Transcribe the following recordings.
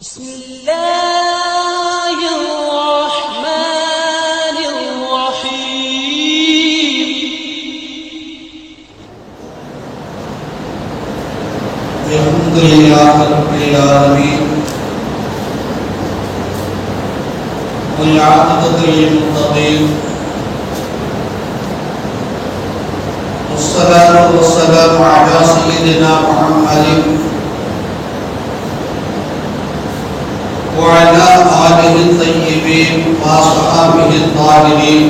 بسم الله الرحمن الرحيم الحمد لله رب العالمين والعاقبة للمتقين والصلاة والسلام على سيدنا محمد وعلى آله الطيبين وأصحابه الطاهرين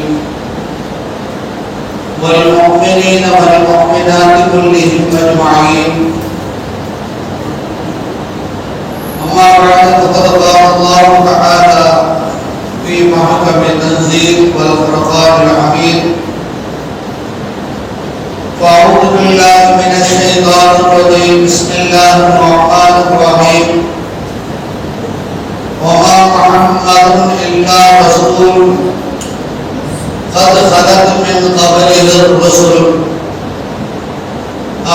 والمؤمنين والمؤمنات كلهم أجمعين. أما بعد فقد قال الله تعالى في محكم التنزيل والفرقان الحميد: فأعوذ بالله من الشيطان الرجيم. بسم الله الرحمن الرحيم. وما محمد إلا رسول قد خلت من قبله الرسل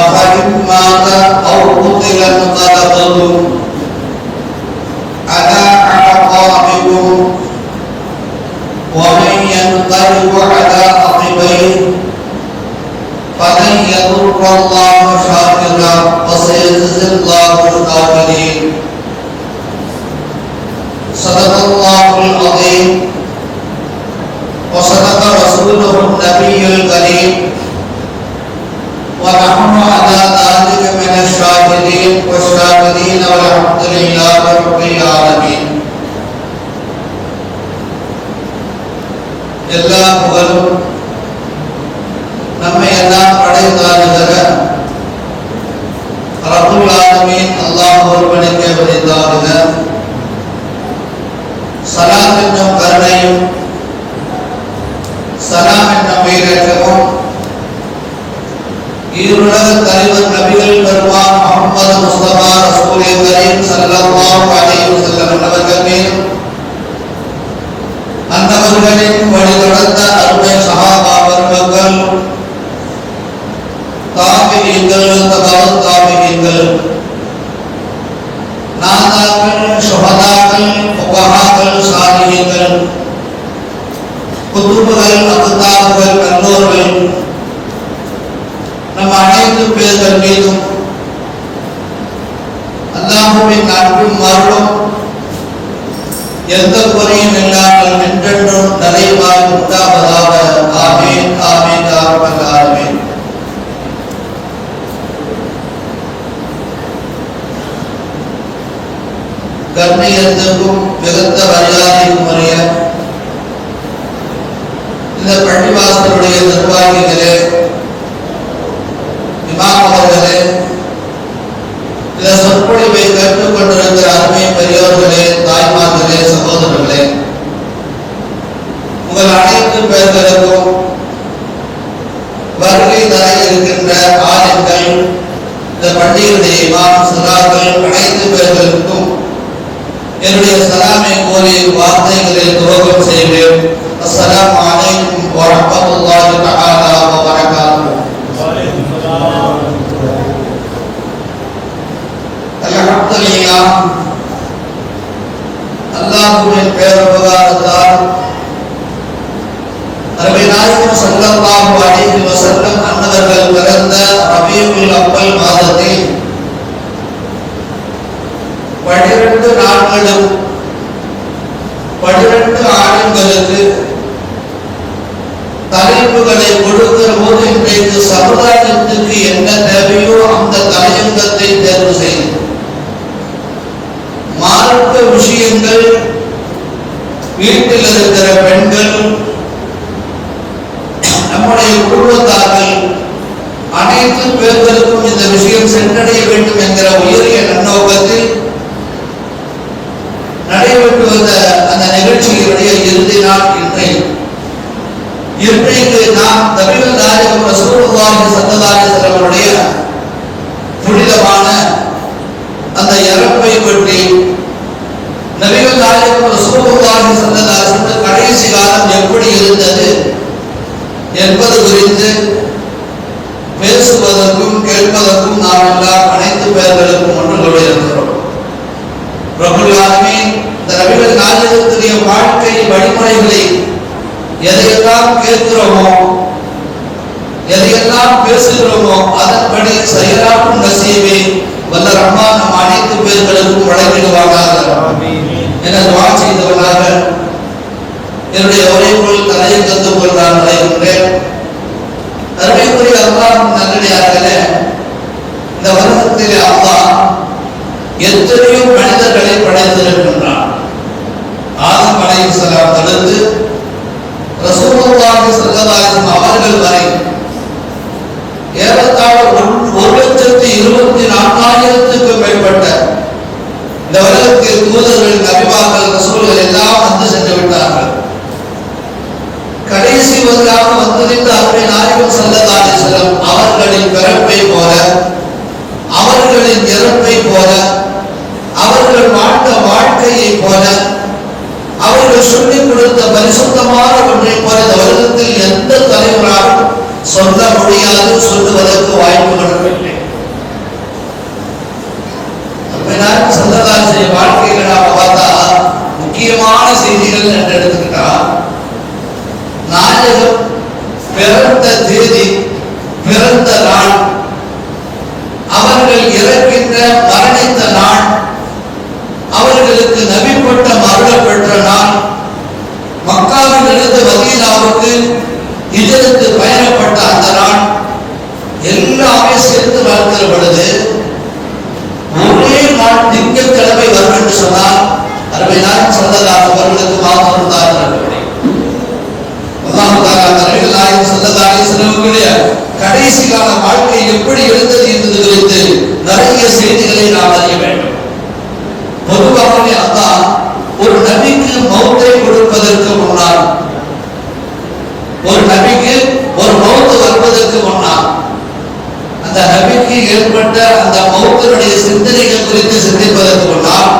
أفإن مات أو قتل انقلبتم على أعقابكم ومن ينقلب على عقبيه فلن يضر الله شيئا وسيجزي الله الشاكرين. صدق الله العظيم وصدق رسوله النبي الكريم ونحن على ذلك من الشاهدين والشاكرين والحمد لله رب العالمين. எல்லா புகழும் நம்மை எல்லாம் படைத்தாளுகிற ரப்புல் ஆலமீன் அல்லாஹ் ஒருவனுக்கே உரித்தாகுக. சலாம் என்னும் கருணையும் சலாம் என்னும் வீரற்றமும் ஈருலக தலைவர் நபிகள் பெருமான் முஹம்மது முஸ்தபா ரசூலே கரீம் ஸல்லல்லாஹு அலைஹி வஸல்லம் அவர்கள் மீதும் அன்னவர்களின் வழிநடந்த அருமை சஹாபா பெருமக்கள், தாபிஈன்கள், தபஅத் தாபிஈன்கள், நாதாக்கள், ஷுஹதாக்கள், ஃபுகஹாக்கள், சாலிஹீன்கள், குதுபுகள், அக்தாபுகள், நல்லோர்கள், நம் அனைத்து பேர்கள் மீதும் அல்லாஹ்வின் அன்பும் அருளும் எந்த குறையும் இல்லாமல் என்றென்றும் நிறைவாய் உண்டாவதாக. ஆமீன் ஆமீன் யா ரப்பல் ஆலமீன். கண்ணியத்துக்கும் மிகுந்த மரியாதைக்கும் உரிய இந்த பள்ளிவாசலுடைய நிர்வாகிகளே, இமாம் அவர்களே, இந்த சொற்பொழிவை கேட்டுக் கொண்டிருக்கிற அருமை பெரியோர்களே, தாய்மார்களே, சகோதரர்களே, உங்கள் அனைத்து பேர்களுக்கும் வருகை தர இருக்கின்ற ஆலயங்கள், இந்த பள்ளியுடைய இமாம் சலாக்கள் அனைத்து பேர்களுக்கும் என்னுடைய சலாமை கோரி வார்த்தைகளில் துவக்கம் செய்வேன். அஸ்ஸலாமு அலைக்கும் வரஹ்மத்துல்லாஹி தஆலா வ பரகாத்துஹு. அல்ஹம்துலில்லாஹ், அல்லாஹ்வின் பேருபகாரத்தால் நபி நாயகம் ஸல்லல்லாஹு அலைஹி வஸல்லம் அன்னவர்கள் பிறந்த ரபீஉல் அவ்வல் மாதத்தில் 12 நாட்களும் 12 ஆளுங்களுக்கு தலைப்புகளை கொடுக்கிற போது இன்றைக்கு சமுதாயத்துக்கு என்ன தேவையோ அந்த தலையங்கத்தை தேர்வு செய்யும். மார்க்க விஷயங்கள், வீட்டில் இருக்கிற பெண்கள், நம்முடைய குடும்பத்தார்கள் அனைத்து பேர்களுக்கும் இந்த விஷயம் சென்றடைய வேண்டும் என்கிற உயரிய நன்னோக்கத்தில் நடைபெற்று வந்த அந்த நிகழ்ச்சியினுடைய இறுதி நாள் இன்றைக்கு நாம் நபிகள் நாயகம் ரசூலுல்லாஹி ஸல்லல்லாஹு அலைஹி வஸல்லம் அவருடைய புனிதமான அந்த இறப்பை பற்றி, நபிகள் நாயகம் ரசூலுல்லாஹி ஸல்லல்லாஹு அலைஹி வஸல்லம் கடைசி காலம் எப்படி இருந்தது என்பது குறித்து பேசுவதற்கும் கேட்பதற்கும் நாம் எல்லாம் அனைத்து பேர்களுக்கும் ஒன்று கூடியிருக்கிறோம். ரப்பல் ஆலமீன் இந்த நபிகள் நாயகத்துடைய வாழ்க்கை வழிமுறைகளை எதையெல்லாம் கேட்கிறோமோ எதையெல்லாம் பேசுகிறோமோ அதன்படி செயலாற்றும் நசீபை வல்ல ரஹ்மான் நம் அனைத்து பேர்களுக்கும் வழங்கிடுவானாக என துஆ செய்தவனாக என்னுடைய உரைக்குள் தலையங்கத்துக்குள் நான் நுழைகின்றேன். அருமைக்குரிய அல்லாஹ்வின் நல்லடியார்களே, இந்த வருடத்திலே அல்லாஹ் எத்தனையோ மனிதர்களை படைத்திருக்கின்றான். ஆதம் அலைஹிஸ்ஸலாம் தொடர்ந்து ரசூலுல்லாஹி ஸல்லல்லாஹு அலைஹி வஸல்லம் அவர்கள் வரை ஏறத்தாழ 1,24,000க்கும் மேற்பட்ட இந்த உலகத்தில் தூதர்கள், நபிமார்கள், ரசூல்கள் எல்லாம் வந்து சென்று விட்டார்கள். கடைசி வரையாக வந்திருந்த அருமை நாயகம் ஸல்லல்லாஹு அலைஹி வஸல்லம் அவர்களின் பிறப்பை போல, அவர்களின் இறப்பை போல, அவர்கள் வாழ்ந்த வாழ்க்கையை போல, அவர்கள் சொல்லிக் கொடுத்த பரிசுத்தமான ஒன்றை போல இந்த உலகத்தில் எந்த தலைவராலும் சொல்ல முடியாது, சொல்லுவதற்கு வாய்ப்புகளும் இல்லை. சல்லல்லாஹு வாழ்க்கையில நாம பார்த்தா முக்கியமான செய்திகள் என்று எடுத்துக்கிட்டா, நாயகம் பிறந்த தேதி, பிறந்த நாள், அவர்கள் இறக்கின்ற மரணித்த நாள், அவர்களுக்கு நபி பட்டம் அருளப்பெற்ற நாள், மக்காவில் இருந்து மதீனாவுக்கு ஹிஜ்ரத்து பயணப்பட்ட அந்த நாள் எல்லாமே சேர்த்து பார்க்கிற பொழுது ஒரே நாள் திங்கட்கிழமை வரும் என்று சொன்னால் அருமை நாயகம் ஸல்லல்லாஹு அவர்களுக்கு மாத்திரம் தான் இருக்கக்கூடிய அல்லாஹ் தஆலா நபிகள் நாயகம் ஸல்லல்லாஹு அலைஹி வஸல்லம் கடைசி கால வாழ்க்கை எப்படி இருந்தது என்பது குறித்து நிறைய செய்திகளை நாம் அறிய வேண்டும். பொதுவாகவே அல்லாஹ் ஒரு நபிக்கு மௌத்தை கொடுப்பதற்கு முன்னால், ஒரு நபிக்கு ஒரு மௌத்து வருவதற்கு முன்னால் அந்த நபிக்கு ஏற்பட்ட அந்த மௌத்தினுடைய சிந்தனைகள் குறித்து சிந்திப்பதற்கு முன்னால்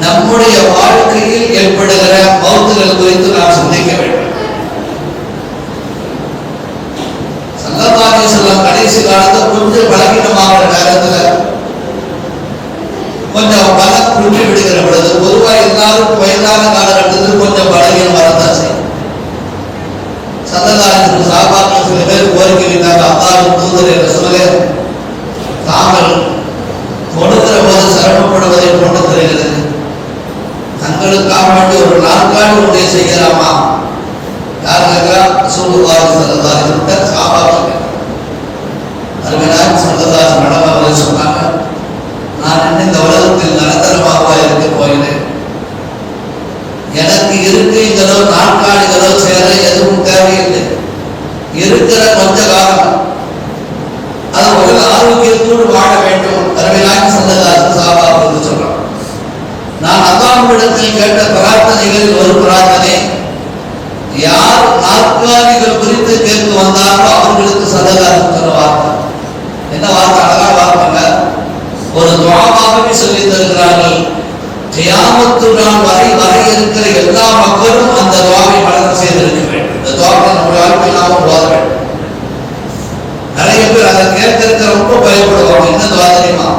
நம்முடைய வாழ்க்கையில் ஏற்படுகிற மௌத்துகள் குறித்து நாம் சிந்திக்க வேண்டும். ஸல்லல்லாஹு அலைஹி வஸல்லம் கடைசி காலத்துல கொஞ்சம் பலகீனமாகிற நேரத்துல கொஞ்சம் பலம் குன்றி விடுகிற பொழுது பொதுவாக எல்லாருக்கும் வயதான காலகட்டத்தில் கொஞ்சம் பலகீனம் வரத்தான் செய்யும். ஸல்லல்லாஹு அலைஹி வஸல்லம் சஹாபாக்கள் சில பேர் கோரிக்கை வைத்தாங்க, அல்லாஹ்வின் தூதரே ரசூலே, தாங்கள் கொடுக்கிற போது சிரமப்படுவதை போட்டு தெரிகிறது, தங்களுக்காக வேண்டி ஒரு நாற்காலி ஒன்றை செய்யலாமா? யார் கேட்கிறா? ரசூலுல்லாஹி ஸல்லல்லாஹு அலைஹி வஸல்லம் சஹாபாக்கள். அருமை நாயகம் ஸல்லல்லாஹு அலைஹி வஸல்லம் அவர்கள் சொன்னாங்க, நான் இந்த உலகத்தில் நிரந்தரமாக இருக்க போகிறேன், எனக்கு இருக்கைகளோ நாற்காலிகளோ சேர எதுவும் தேவையில்லை, இருக்கிற கொஞ்ச காலம் அது உடல் ஆரோக்கியத்தோடு வாழ வேண்டும். அருமை நாயகம் ஸல்லல்லாஹு அலைஹி வஸல்லம் சஹாபாக்களுக்கு சொல்றாங்க, நான் அல்லாஹ்விடத்தில் கேட்ட பிரார்த்தனைகளில் ஒரு பிரார்த்தனை, யார் நாற்காலிகள் குறித்து கேட்க வந்தாரோ அவர்களுக்கு ஸல்லல்லாஹு அலைஹி வஸல்லம் வார்த்தை என்ன வார்த்தை? அழகான வார்த்தை, ஒரு துஆவாகவே சொல்லி தருகிறார்கள். கியாமத்து நாள் வரை இருக்கிற எல்லா மக்களும் அந்த துஆவை வழங்க செய்திருக்க வேண்டும். இந்த துஆவை நம்முடைய வாழ்க்கையில் நாம் ஓத வேண்டும். நிறைய பேர் அதை கேட்கறதுக்கு ரொம்ப பயப்படுவாங்க. என்ன துஆ தெரியுமா?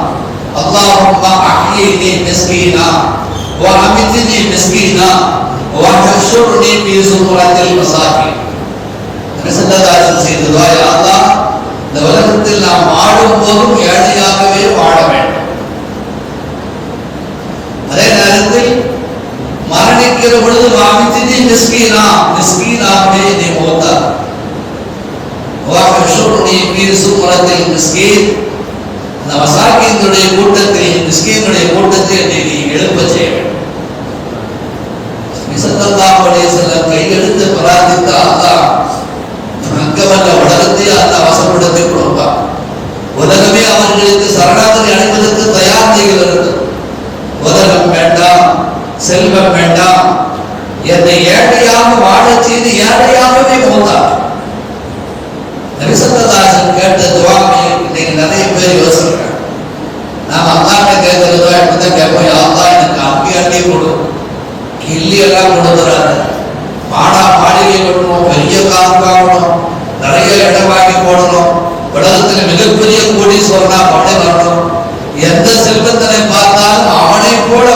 அல்லாஹும்ம அஹ்யினி மிஸ்கீனா வ அமித்னி மிஸ்கீனா வ ஹஷ்ருனி ஃபீ ஸுமரத்தில் மசாகின். ஸல்லல்லாஹு செய்த துஆ, யா அல்லாஹ், இந்த உலகத்தில் நாம் வாழும் போதும் ஏழையாகவே வாழ வேண்டும், அதே நேரத்தில் மரணிக்கிற பொழுது வாமித்தினி மிஸ்கீனா, மிஸ்கீனாகவே நீ மௌத்தா, வஹ்ஷுர்னி ஃபீ ஸுமரத்தில் மிஸ்கீன், அந்த மசாகீனுடைய கூட்டத்தில், மிஸ்கீனுடைய கூட்டத்தில் நீ எழுப்ப செய்ய வேண்டும். ஸல்லல்லாஹு அலைஹி வஸல்லம் கையெடுத்து பிரார்த்தித்த அல்லாஹ் அங்கமல்ல உலகத்தை அல்லாஹ் வசப்படுத்தி கொடுப்பான். உலகமே அவர்களுக்கு சரணாகதி அடைவதற்கு தயார் செய்கிறது. உலகம் வேண்டாம், செல்வம் வேண்டாம், என்னை ஏழையாக வாழச் செய்து ஏழையாகவே போந்தார். நபி ஸல்லல்லாஹு அலைஹி வஸல்லம் கேட்ட துஆவை இன்னைக்கு நிறைய பேர் யோசிக்கிறாங்க. நாம் அல்லாஹ்ட்ட கேட்கிற துஆ இப்பதான் கேட்போம், யா அல்லாஹ் எனக்கு அள்ளி கொடு, கிள்ளி எல்லாம் கொடுக்குறாரு, மாடா மாளிகை கட்டணும், பெரிய கார் வாங்கணும், நிறைய இடம் வாங்கி போடணும், உலகத்தில் மிகப்பெரிய கோடீஸ்வரனா பணம் வரணும், எந்த செல்வந்தனை பார்த்தாலும் அவனை போல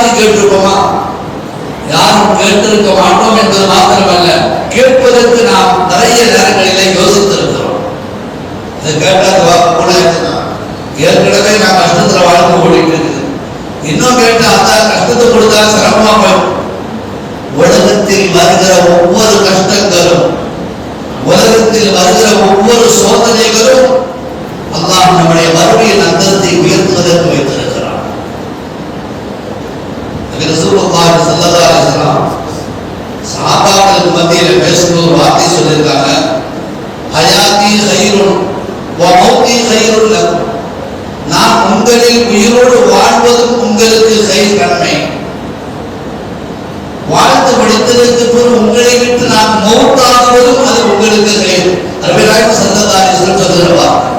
யாராச்சும் கேட்டிருப்போமா? யாரும் கேட்டிருக்க மாட்டோம் என்பது மாத்திரமல்ல, கேட்பதற்கு நாம் நிறைய நேரங்களிலே யோசித்திருக்கிறோம். இதை கேட்டா கூட ஏற்கனவே நான் கஷ்டத்துல வாழ்ந்து ஓடிட்டு இருக்குது, இன்னும் கேட்டா அதான் கஷ்டத்தை கொடுத்தா சிரமமா போயிடும். உலகத்தில் வருகிற ஒவ்வொரு கஷ்டங்களும், உலகத்தில் வருகிற ஒவ்வொரு சோதனைகளும் அல்லாஹ் நம்முடைய மறுமையின் அந்தத்தை உயர்த்துவதற்கு வைத்திருக்கிறான். ரசூலுல்லாஹி ஸல்லல்லாஹு அலைஹி வஸல்லம் சஹாபாக்களுக்கு மத்தியில் பேசுகிற ஒரு வார்த்தை சொல்லியிருக்காங்க, ஹயாத்தி கைருன் வ மௌத்தி கைருன் லக்கும். நான் உங்களில் உயிரோடு வாழ்வதும் உங்களுக்கு கைர் நன்மை, வாழ்த்து படித்ததற்கு பிறகு உங்களை விட்டு நான் மௌத்தாகுவதும் அது உங்களுக்கு கைர். நபிகள் ஸல்லல்லாஹு அலைஹி வஸல்லம் சொல்கிற வார்த்தை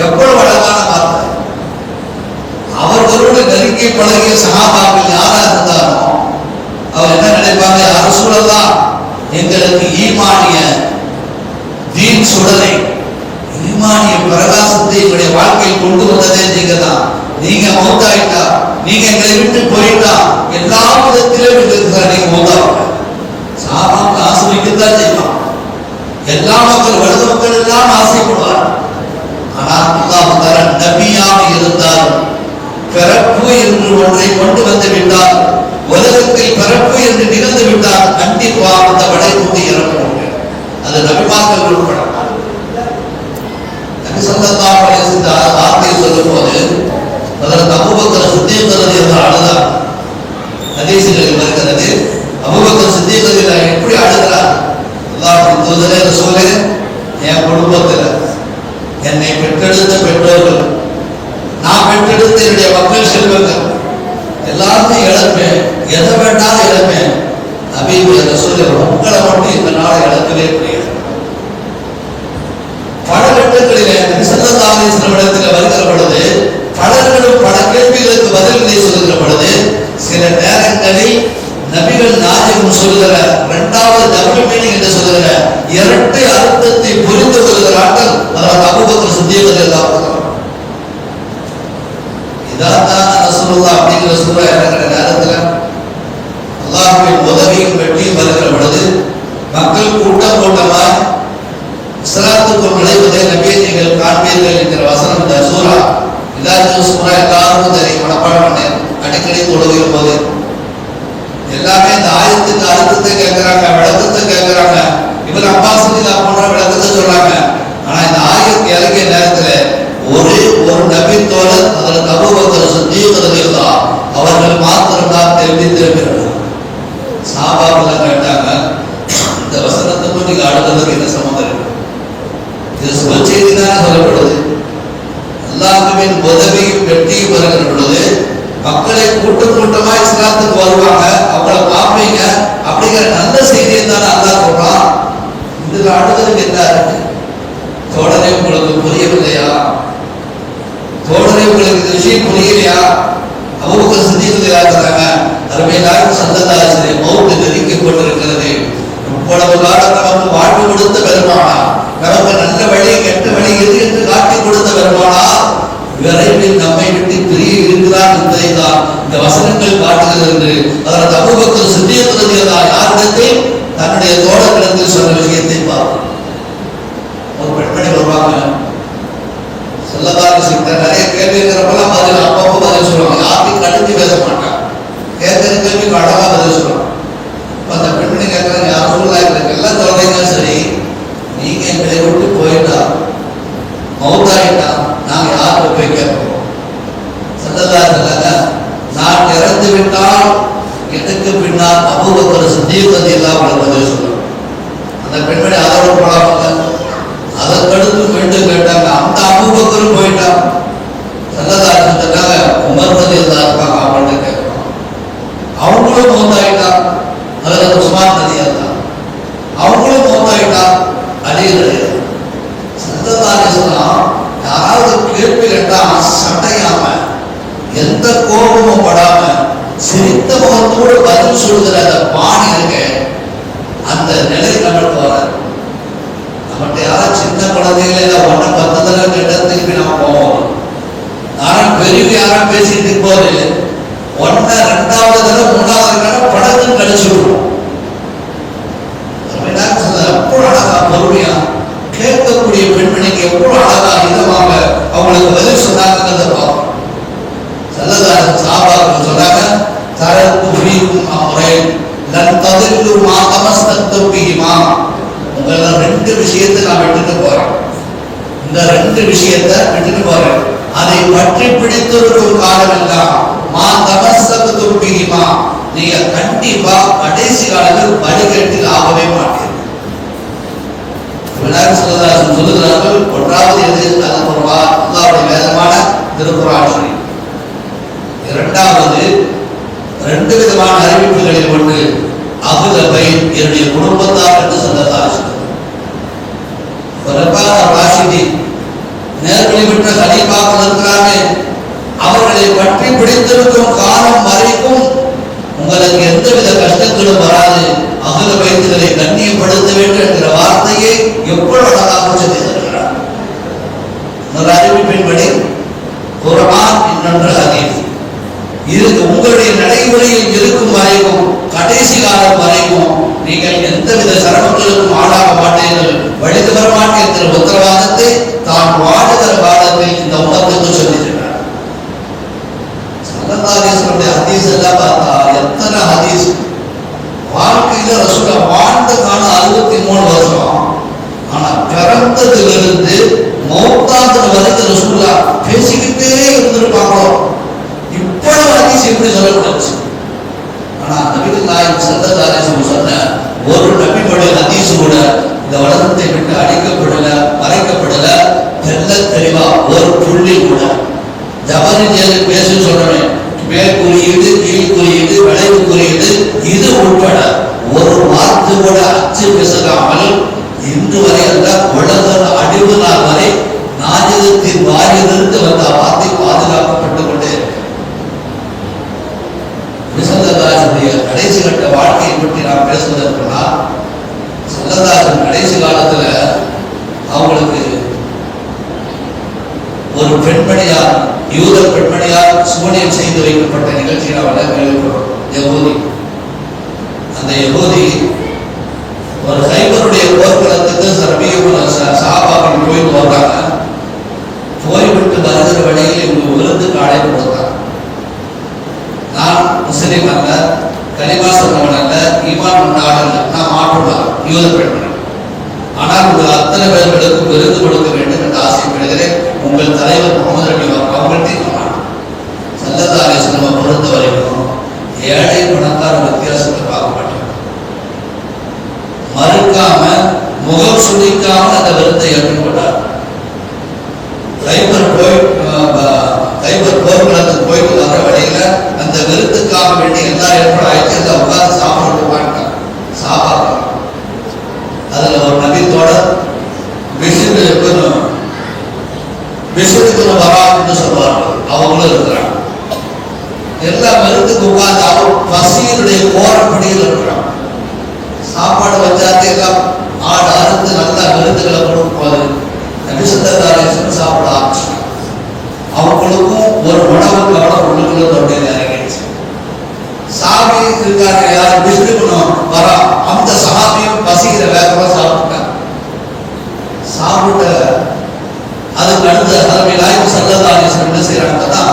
எவ்வளவு அழகான வார்த்தை. அவர்களோடு நெருங்கி பழகிய சஹாபாக்கள் யாரா இருந்தாலும் அவர் என்ன நினைப்பாங்க, யார் ரசூலல்லாஹ் எங்களுக்கு ஈமானிய தீன் சுடரை, ஈமானிய பிரகாசத்தை எங்களுடைய வாழ்க்கையில் கொண்டு வந்ததே நீங்க தான். நீங்க மௌத்தாயிட்டா, நீங்க எங்களை விட்டு போயிட்டா எல்லா விதத்திலும் எங்களுக்கு நீங்க மௌத்தாங்க. சஹாபாக்கள் ஆசிரியத்தான் செய்வான். எல்லா மக்கள் வலது மக்கள் எல்லாம் ஆசைப்படுவார். ஆனால் அல்லாஹ் தஆலா நபியாக இருந்தாலும் பிறப்பு என்று ஒன்றை கொண்டு வந்து விட்டால், உலகத்தில் பிறப்பு என்று நிகழ்ந்து விட்டால் கண்டிப்பாக அந்த படைப்புக்கு இறக்கும். அது நபிமார்கள் உட்பட. நபி ஸல்லல்லாஹு அலைஹி வஸல்லம் வார்த்தையை சொல்லும்போது அதற்கு அபூபக்கர் சித்தீக் ரலியல்லாஹு அழுதார். ஹதீஸில் வருகிறது, அபூபக்கர் சித்தீக் ரலியல்லாஹு எப்படி அழுகிறார்? அல்லாஹ்வின் தூதரே ரசூலே, என் குடும்பத்தில் என்னை பெற்றெடுத்த பெற்றோர்கள், நான் பெற்றெடுத்த என்னுடைய மக்கள் செல்வங்கள் எல்லாத்தையும் இழப்பேன், எதை வேண்டாலும் இழப்பேன். நபி ரசூலே, உங்களை மட்டும் இந்த நாளை இழக்கவே முடியாது. பல கட்டங்களிலே நபி ஸல்லல்லாஹு அலைஹி வஸல்லம் இடத்தில் வருகிற பொழுது பலர்களும் பல கேள்விகளுக்கு பதில்களை சொல்லுகிற பொழுது சில நேரங்களில் நபிகள் நாயகம் சொல்லுகிற இரண்டாவது டபுள் மீனிங் என்று சொல்லுகிற இரட்டை அர்த்தத்தை புரிந்து கொள்கிறார்கள். அதாவது அபூபக்கர் சித்தீக் ரலியல்லாஹு அன்ஹு இதாதான் ரசூலுல்லாஹ் அப்படிங்கிற சூரா இறங்குற நேரத்தில் அல்லாஹ்வின் உதவியும் வெற்றியும் வருகிற பொழுது மக்கள் கூட்டம் கூட்டமாய் இஸ்லாத்துக்குள் நுழைவதை நபியை நீங்கள் காண்பீர்கள் என்கிற வசனம் இந்த சூரா. இதாச்சும் சூரா எல்லாருக்கும் தெரியும், மனப்பாடம் பண்ணேன் அடிக்கடி தொழுகிற போது. எல்லாமே இந்த ஆயத்துக்கு அர்த்தத்தை கேட்கிறாங்க, விளக்கத்தை கேட்கிறாங்க. இவர் அப்பாஸ் ரலியல்லாஹு போன்ற விளக்கத்தை சொல்றாங்க. ஆனா இந்த ஆயத்து இறங்கிய நேரத்தில் ஒரே ஒரு நபி தோழர் அதற்கு அபூபக்கர் சித்தீக் ரலியல்லாஹு அவர்கள் மாத்திரம்தான் தெரிவித்திருக்கிறார்கள். சஹாபாக்கள் கேட்டாங்க, இந்த வசனத்துக்கும் நீங்க அடுத்ததுக்கு என்ன சம்பந்தம் இருக்கு? இது சுப செய்தி தானே சொல்லப்படுது. அல்லாஹ்வின் உதவியும் வெற்றியும் வருகிற பொழுது மக்களை கூட்டம் கூட்டமா இஸ்லாத்துக்கு வருவாங்க, அவங்கள பார்ப்பீங்க அப்படிங்கிற நல்ல செய்தியை தானே அல்லாஹ் சொல்றான். இதுல அடுத்ததுக்கு என்ன இருக்கு? தோழரை உங்களுக்கு புரியவில்லையா? தோழரை உங்களுக்கு இந்த விஷயம் புரியலையா? அபூபக்கர் சித்தீக் ரலியல்லாஹு அருமையான ஸல்லல்லாஹு அலைஹி வஸல்லம் மௌத் நெருங்கிக் கொண்டிருக்கிறது. இவ்வளவு காலம் நமக்கு வாழ்வு கொடுத்த பெருமானா, நமக்கு நல்ல வழி கெட்ட வழி எது என்று காட்டி கொடுத்த பெருமானா விரைவில் நம்மை விட்டு பிரிய இருக்கிறார் என்பதை தான் இந்த வசனங்கள் காட்டுகிறது என்று அதற்கு அபூபக்கர் சித்தீக் ரலியல்லாஹு யாரிடத்தில் தன்னுடைய தோழர்களிடத்தில் சொன்ன விஷயத்தை பார்ப்போம். ஒரு பெண்மணி வருவாங்க, சொல்லதாரி சித்த நிறைய கேள்வி இருக்கிறப்பெல்லாம் பதில் அப்பப்போ பதில் சொல்லுவாங்க. யாருக்கும் கடுத்து பேச மாட்டாங்க, கேட்கிற கேள்விக்கு அழகா பதில் சொல்லுவாங்க. அந்த பெண்மணி கேட்கறாங்க, யார் சொல்லலாம் எல்லாம் சொல்றீங்க, சரி நீங்க எங்களை விட்டு போயிட்டா மௌத்தாயிட்டா நாங்க யாருக்கு போய் கேட்போம்? சல்லல்லாஹு அலைஹி நான் இறந்து விட்டால் எனக்கு பின்னால் அபூபக்கர் சித்தீக் ரலியல்லாஹு அன்ஹு பதில் சொல்லுவாங்க. அந்த பெண்மணி அதோட போடாம அதற்கடுத்து மீண்டும் கேட்டாங்க, அந்த அபூபக்கர் போயிட்டான். சல்லல்லாஹு அலைஹி வஸல்லம் உமர் ரலியல்லாஹு அன்ஹு அவங்கள்ட்ட கேட்கணும், அவங்களும் மௌத்தாயிட்டான். அதில் உஸ்மான் ரலியல்லாஹு அவங்களும் மௌத்தாயிட்டான். அலி ரலியல்லாஹு சல்லல்லாஹு அலைஹி வஸல்லம் யாராவது கேள்வி கேட்டா சண்டையாம எந்த கோபமும் படாம சிரித்த முகத்தோடு பதில் சொல்லுகிற அந்த பாணி இருக்க, அந்த நிலை நம்மளுக்கு வராது. நம்மகிட்ட யாரும் சின்ன குழந்தைகள ஒன்றை 10 தடவை கேட்டா திருப்பி நம்ம போவோம். யாரும் பெரியவங்க யாரும் பேசிட்டு போது ஒன்ன ரெண்டாவது தடவை மூணாவது தடவை படத்துன்னு கழிச்சு விடுவோம். எவ்வளவு அழகா பொறுமையா கேட்கக்கூடிய பெண்மணிக்கு எவ்வளவு அழகா இதமாக அவங்களுக்கு பதில் சொன்னாங்கிறத பார்ப்போம். சல்லல்லாஹு சஹாபாக்கள் சொன்னாங்க, தரத்து ஃபீக்கும் அம்ரைன் லன் ததில்லு மா தமஸ்தக்து பிஹிமா. உங்கள ரெண்டு விஷயத்தை நான் விட்டுட்டு போறேன். இந்த ரெண்டு விஷயத்தை விட்டுட்டு போறேன். அதை பற்றி பிடித்திருக்கும் காலமெல்லாம் மா தமஸ்தக்து பிஹிமா, நீங்க கண்டிப்பா கடைசி காலத்தில் வழிகேட்டில் ஆகவே மாட்டீர்கள். சொல்லுகிறார்கள், ஒன்றாவது எது? அல்லாஹ்வுடைய வேதமான திருக்குர்ஆன் ஷரீஃப். இரண்டாவது ரெண்டு விதமான அறிவிப்புகளில் ஒன்று அஹ்ல பைத், என்னுடைய குடும்பத்தார் என்று சொல்லலாம். நேர்வழி பெற்ற கலீஃபாக்கள் இருக்கிறாங்க, அவர்களை பற்றி பிடித்திருக்கும் காலம் வரைக்கும் உங்களுக்கு எந்தவித கஷ்டங்களும் வராது. அஹ்ல பைத்களை கண்ணியப்படுத்த வேண்டும் என்கிற வார்த்தையை எவ்வளவு அழகாக சொல்லியிருக்கிறார். ஒரு அறிவிப்பின்படி குர்ஆன் இன்னொன்று ஹதீஸ், இது உங்களுடைய நடைமுறையில் இருக்கும் வரைக்கும் கடைசி காலம் வரைக்கும் நீங்கள் எந்தவித சிரமங்களுக்கும் ஆளாக மாட்டீர்கள், வழிது வர மாட்டீர்கள் என்கிற உத்தரவாதத்தை தான் வாழுகிற காலத்தில் இந்த உலகத்துக்கு சொல்லியிருக்கிறார். ஸல்லல்லாஹு அலைஹி வஸல்லம் ஹதீஸ் எல்லாம் பார்த்தா எத்தனை ஹதீஸ். வாழ்க்கையில ரசூலா வாழ்ந்த காலம் 63 வருஷம். ஆனா பிறந்ததிலிருந்து மௌத்தாகிற வரைக்கும் ரசூலா பேசிக்கிட்டே இருந்திருப்பாங்களோ. இவ்வளவு ஹதீஸ் எப்படி சொல்லக்கூடாது? ஆனா நபிகள் நாயகம் ஸல்லல்லாஹு அலைஹி வஸல்லம் சொன்ன ஒரு நபியுடைய ஹதீஸ் கூட இந்த உலகத்தை விட்டு அழிக்கப்படல, மறைக்கப்படல. தெல்ல தெளிவா ஒரு புள்ளி கூட ஜபரிஜேது பேசு சொல்றேன், மேல் குறியீடு, கீழ் குறியீடு, விளைவு குறியீடு, இது உட்பட ஒரு வார்த்தை கூட அச்சு பேசாமல் இன்று வரை அல்ல, உலக அழிவு நாள் வரை நாஜகத்தின் வாயிலிருந்து வந்த வார்த்தை பாதுகாக்கப்பட்டுக் கொண்டே கடைசி கட்ட வாழ்க்கையை பற்றி நாம் பேசுவதற்குனா, சல்லல்லாஹு கடைசி காலத்துல அவங்களுக்கு ஒரு பெண்மணியார், யூத பெண்மணியார் சூனியம் செய்து வைக்கப்பட்ட நிகழ்ச்சியை நாம் கேள்விப்படுறோம். யஹூதி, அந்த யஹூதி ஒரு கைபருடைய போர்க்களத்துக்கு சஹாபாக்கள் போயிட்டு வர்றாங்க. போய்விட்டு வருகிற வழியில் இவங்க விருந்துக்கு அழைப்பு கொடுத்தாங்க. நான் முஸ்லிம் அல்ல, கலிமா சொன்னவன் அல்ல, ஈமான் கொண்டாட அல்ல, நான் மாற்றுவார் யூத பெண்மணி. ஆனால் உங்கள் அத்தனை பேர்களுக்கு விருது கொடுக்க வேண்டும் என்று ஆசைப்படுகிறேன். உங்கள் தலைவர் முகமது நபி அவங்கள்ட்டையும் சொன்னாங்க. ஸல்லல்லாஹு அலைஹி வஸல்லம் பொறுத்த வரைக்கும் ஏழை பணக்கார வித்தியாசத்தை பார்க்க மாட்டாங்க. மறுக்காம முகம் சுடிக்காம அந்த விருந்தை ஏற்றுக்கொண்டார். கைபர் போர்க்களத்துக்கு போயிட்டு வர வழியில அந்த விருந்துக்காக வேண்டி எல்லா ஏற்பாடு ஆயிடுச்சு. எல்லாம் உட்கார்ந்து சாப்பிட்டு போயிட்டாங்க. சாப்பாடு அதுல ஒரு நபித்தோட விசுக்கு வரான்னு சொல்லுவார்கள், அவங்களும் இருக்கிறாங்க. எல்லா விருந்துக்கு உட்கார்ந்து அவர் பசியினுடைய கோரப்படியில் இருக்கிறாங்க. சாப்பாடு வச்சாச்சு, எல்லாம் ஆடு அறுத்து நல்லா விருந்துகளை கொடுக்கும் போது நபி ஸல்லல்லாஹு அலைஹி வஸல்லம் சாப்பிட ஆரம்பிச்சாங்க. அவங்களுக்கும் ஒரு உணவு கவனம் உள்ளுக்குள்ள தொண்டையில் இறங்கிடுச்சு. சாமி இருக்காங்க, யாரும் விஷ்ணுக்கணும் வரா, அந்த சாமியும் பசிக்கிற வேகமா சாப்பிட்டாங்க. சாப்பிட்ட அதுக்கு அடுத்த தலைமை நாயகம் ஸல்லல்லாஹு அலைஹி வஸல்லம் என்ன செய்யறாங்கன்னா,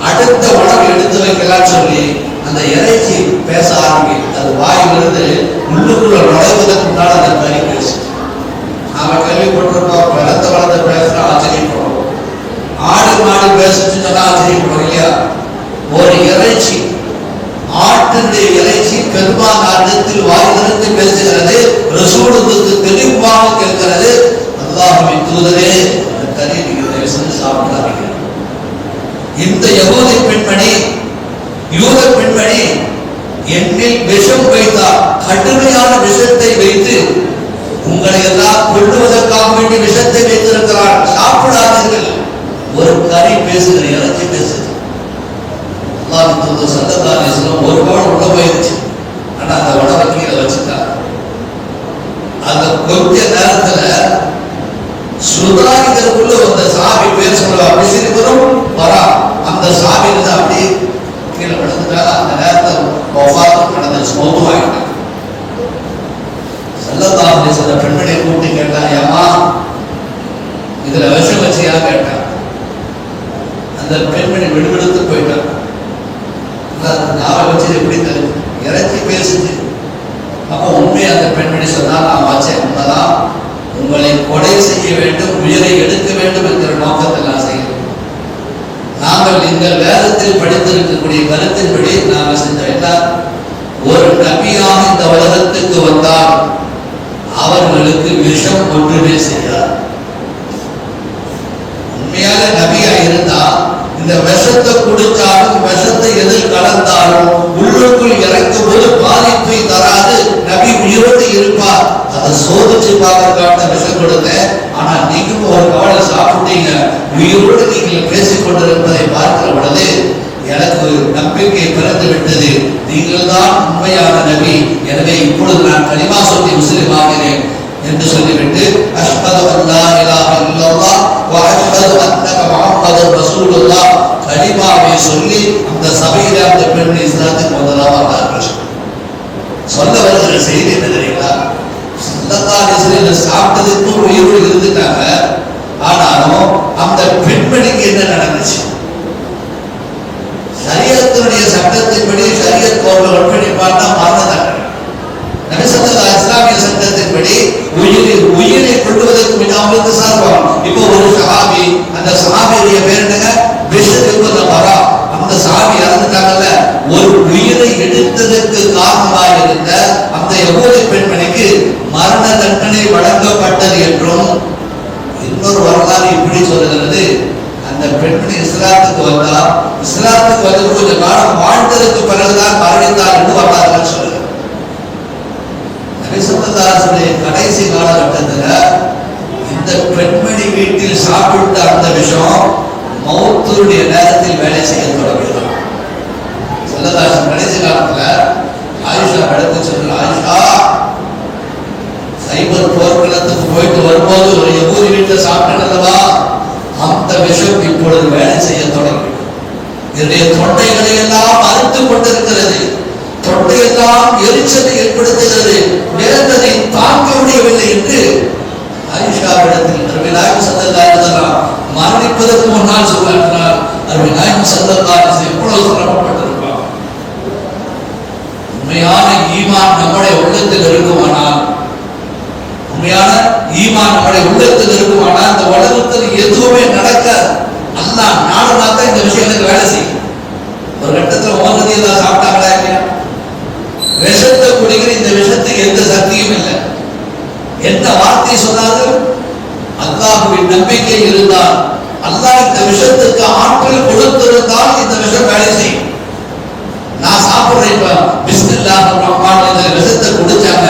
அடுத்த உணவு எடுத்து வைக்கலாம்னு சொல்லி அந்த இறைச்சி பேச ஆரம்பிக்கு. அது வாயிலிருந்து உள்ளுக்குள்ள நுழைவதற்கு முன்னால் அந்த கறி பேசு. நாம கேள்விப்பட்டிருப்போம், வளர்த்த பேசுறோம், ஆச்சரியப்படுறோம். ஆடு மாடு பேசுன்னு சொன்னா ஆச்சரியப்படுறோம் இல்லையா? ஒரு இறைச்சி, ஆட்டினுடைய இறைச்சி பெருமானாரிடத்தில் வாயிலிருந்து பேசுகிறது, ரசூலுக்கு தெளிவாக கேட்கிறது, அல்லாஹ்வின் தூதரே அந்த கறி நீங்க சாப்பிடாதீங்க. இந்த யஹூதி பெண்மணி, யூத பெண்மணி என்னில் விஷம் வைத்தார், கடுமையான விஷத்தை வைத்து உங்களை எல்லாம் கொள்ளுவதற்காக வேண்டிய விஷத்தை வைத்திருக்கிறார், சாப்பிடாதீர்கள். ஒரு கறி பேசுகிற, இறைச்சி பேசுது. அல்லாஹ் ஸல்லல்லாஹு அலைஹி வஸல்லம் ஒரு கோடு உள்ள போயிருச்சு. ஆனா அந்த உணவை கீழே வச்சுட்டாங்க. அந்த கொஞ்ச நேரத்துல சுதாரிக்கிறதுக்குள்ள அந்த சாமி பேர் சொல்லுவா, விசிறிவரும் வரா, அந்த சாமி அப்படியே கீழே விழுந்துட்டா. கருத்தின்படி நாங்கள் செஞ்சோம். என்ன, ஒரு நபியாக இந்த உலகத்துக்கு வந்தால் அவர்களுக்கு விஷம் ஒன்றுமே செய்யாது. உண்மையான நபியா இருந்தா இந்த விஷத்தை குடிச்சாலும் விஷத்தை எதில் கலந்தாலும் உள்ளுக்குள் இறக்கும் போது பாதிப்பை தராது, நபி உயிரோடு இருப்பார். அதை சோதிச்சு பார்க்கறதுக்காக விஷம் கொடுத்தேன். ஆனா நீங்களும் ஒரு கவலை சாப்பிட்டீங்க, உயிரோடு நீங்கள் பேசிக் கொண்டிருப்பதை பார்க்கிற பொழுது எனக்கு நம்பிக்கை பிறந்து விட்டது, நீங்கள் தான் உண்மையான நபி. எனவே இப்பொழுது நான் கலிமா சொல்லி முஸ்லிம் ஆகிறேன் என்று சொல்லிவிட்டு அஷ்ஹது அல்லா இலாஹ இல்லல்லாஹ் வ அஷ்ஹது அன்னக முஹம்மதுர் ரசூலுல்லாஹ் கலிமாவை சொல்லி அந்த சபையில அந்த பெண் இஸ்லாத்துக்கு வந்தார்கள். சொல்ல வருகிற செய்தி என்ன தெரியுங்களா? ஸல்லல்லாஹு அலைஹி வஸல்லம் சாப்பிட்டதுக்கு உயிரோடு இருந்துட்டாங்க. ஆனாலும் அந்த பெண்மணிக்கு என்ன நடந்துச்சு? ஷரியத்தினுடைய சட்டத்தின்படி ஷரியத் கோர்ட்ல பண்ணி பார்த்தா மரண தண்டனை. நபி ஸல்லல்லாஹு அலைஹி வஸல்லம் சட்டத்தின்படி உயிரை கொள்வதற்கு முன்னாடி சார்பாம். இப்போ ஒரு சஹாபி, அந்த சஹாபியுடைய பேர் என்னங்க? பிஷ்ர் இப்னு பரா. அந்த சஹாபி இறந்துட்டாங்கல்ல, ஒரு உயிரை எடுத்ததற்கு காரணமாக இருந்த அந்த யஹூதி பெண்மணிக்கு மரண தண்டனை வழங்கப்பட்டது என்றும் இன்னொரு வரலாறு இப்படி சொல்லுகிறது. அந்த பெண்மணி இஸ்லாத்துக்கு வந்தா, இஸ்லாத்துக்கு வந்து கொஞ்சம் காலம் வாழ்ந்ததற்கு பிறகுதான் மரணித்தார் என்று வரலாறு சொல்லுது. நபி ஸல்லல்லாஹு அலைஹி வஸல்லம் கடைசி காலகட்டத்தில் இந்த பெண்மணி வீட்டில் சாப்பிட்ட அந்த விஷம் மௌத்துடைய நேரத்தில் வேலை செய்ய தொடங்கினார். ஸல்லல்லாஹு அலைஹி வஸல்லம் கடைசி காலத்துல ஆயிஷா எடுத்து சொல்ற, ஆயிஷா சைபர் போர்க்களத்துக்கு போயிட்டு வரும்போது ஒரு யஹூதி வீட்டில் சாப்பிட்டல்லவா, அந்த விஷம் இப்பொழுது வேலை செய்ய தொடங்கிவிட்டது. என்னுடைய தொண்டைகளை எல்லாம் அறுத்துக் கொண்டிருக்கிறது, தொண்டையெல்லாம் எரிச்சலை ஏற்படுத்துகிறது, வேதனை தாங்க முடியவில்லை என்று ஆயிஷாவிடத்தில் நபி நாயகம் ஸல்லல்லாஹு அலைஹி வஸல்லம் மரணிப்பதற்கு முன்னால் சொல்கிறார். நபி நாயகம் ஸல்லல்லாஹு அலைஹி வஸல்லம் எவ்வளவு சிரமப்பட்டிருப்பார். உண்மையான ஈமான் நம்முடைய உள்ளத்தில் இருக்குமானால், உண்மையான ஈமான் நம்முடைய உள்ளத்தில் இருக்குமானால் இந்த உலகத்தில் எதுவுமே நடக்காது. அல்லாஹ் நாடுனா தான் இந்த விஷயத்துக்கு வேலை செய்யும். ஒரு கட்டத்தில் உமரதி எல்லாம் சாப்பிட்டாங்களா இல்லையா? விஷத்தை குடிக்கிற இந்த விஷத்துக்கு எந்த சக்தியும் இல்லை. என்ன வார்த்தை சொன்னார்கள்? அல்லாஹ்வின் நம்பிக்கை இருந்தால், அல்லாஹ் இந்த விஷத்துக்கு ஆற்றல் கொடுத்திருந்தால் இந்த விஷம் வேலை செய்யும். நான் சாப்பிடுறேன், இப்ப பிஸ்மில்லாஹிர் ரஹ்மான் இந்த விஷத்தை குடிச்சாங்க,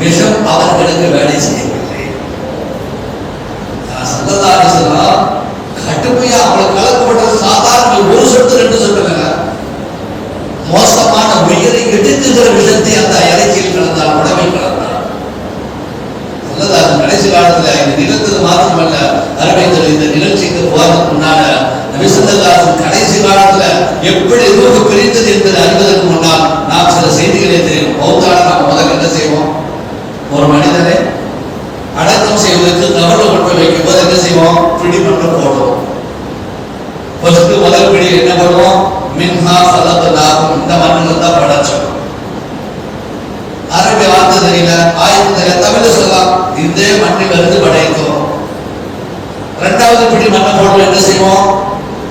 விஷம் அவர்களுக்கு வேலை செய்யவில்லை. ஸல்லல்லாஹு அலைஹி வஸல்லம் கடுமையா அவங்களுக்கு கலக்கப்பட்டது சாதாரண ஒரு சொட்டு ரெண்டு சொட்டுங்க, மோசமான உயிரை எடுத்துகிற விஷத்தை அந்த இறைச்சியில் கலந்தால், உணவில் கலந்தால். ஸல்லல்லாஹு கடைசி காலத்துல இந்த நிகழ்த்தது மாத்திரமல்ல, அருமைகள் இந்த நிகழ்ச்சிக்கு போறதுக்கு முன்னால நபி ஸல்லல்லாஹு அலைஹி வஸல்லம் கடைசி காலத்துல எப்படி ரூஹ் பிரிந்தது என்பதை அறிவதற்கு முன்னால் நாம் சில செய்திகளை தெரியும். மௌத்தான நாம் முதல்ல என்ன செய்வோம்? ஒரு மனிதனை அடக்கம் செய்வதற்கு கவர்ல கொண்டு வைக்கும் போது என்ன செய்வோம்? பிடி மட்டும் போடுவோம். முதல் பிடி என்ன பண்ணுவோம்? மின்ஹா ஸலத்னாகும், இந்த மண்ணில் தான் படைச்சோம். அரபி வார்த்தை தெரியல, ஆயத்துல தமிழ் சொல்லலாம், இந்த மண்ணில் இருந்து படைத்தோம். இரண்டாவது பிடி மண்ணை போடுவோம், என்ன செய்வோம்?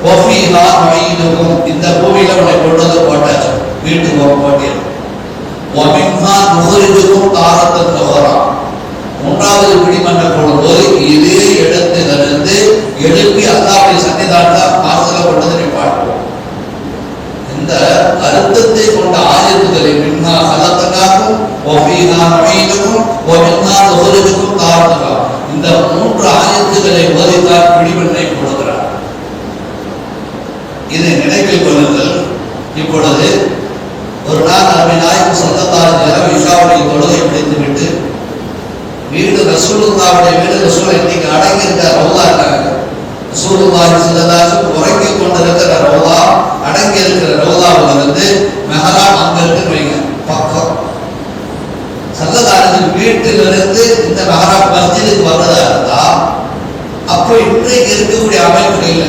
வஃபீஹா நுஈதுகும், இந்த பூமியில உன்னை கொண்டு வந்து போட்டாச்சு, வீட்டுக்கு போட்டிடும். வமின்ஹா நுஹ்ரிஜுகும் தாரத்தன் உஹ்ரா, மூன்றாவது பிடி மண்ணை போடும்போது இதே இடத்திலிருந்து எழுப்பி அல்லாஹ்வுடைய சன்னிதானத்தில் வாசல்ல கொண்டு வந்து நிப்பாட்டுவோம். இந்த அர்த்தத்தை கொண்ட ஆயத்துக்களை மின்ஹா ஸலத்னாகும் வஃபீஹா நுஈதுகும் வமின்ஹா நுஹ்ரிஜுகும் தாரத்தன், இந்த மூன்று ஆயத்துக்களை ஓதித்தான் பிடிமண்ணை கொடுக்கிறார். இதை நினைவில் கொள்ளுங்கள். இப்பொழுது ஒரு நாள் நபி நாயகம் ஸல்லல்லாஹு அலைஹி வஸல்லம் இஷாவுடைய தொழுகை முடித்துவிட்டு வீடு ரசூலுல்லாஹ்வுடைய வீடு, ரசூல் இன்னைக்கு அடங்கி இருக்க ரவுலா இருக்காங்க. ரசூலுல்லாஹி ஸல்லல்லாஹு அலைஹி வஸல்லம் உறங்கிக் கொண்டிருக்கிற ரவுலா, அடங்கி இருக்கிற ரவுலாவிலிருந்து மெஹராப் அங்க இருக்கு வைங்க பக்கம். ஸல்லல்லாஹு அலைஹி வஸல்லம் வீட்டிலிருந்து இந்த மெஹராப் மஸ்ஜிதுக்கு வர்றதா இருந்தா, அப்போ இன்றைக்கு இருக்கக்கூடிய அமைப்பு இல்லை.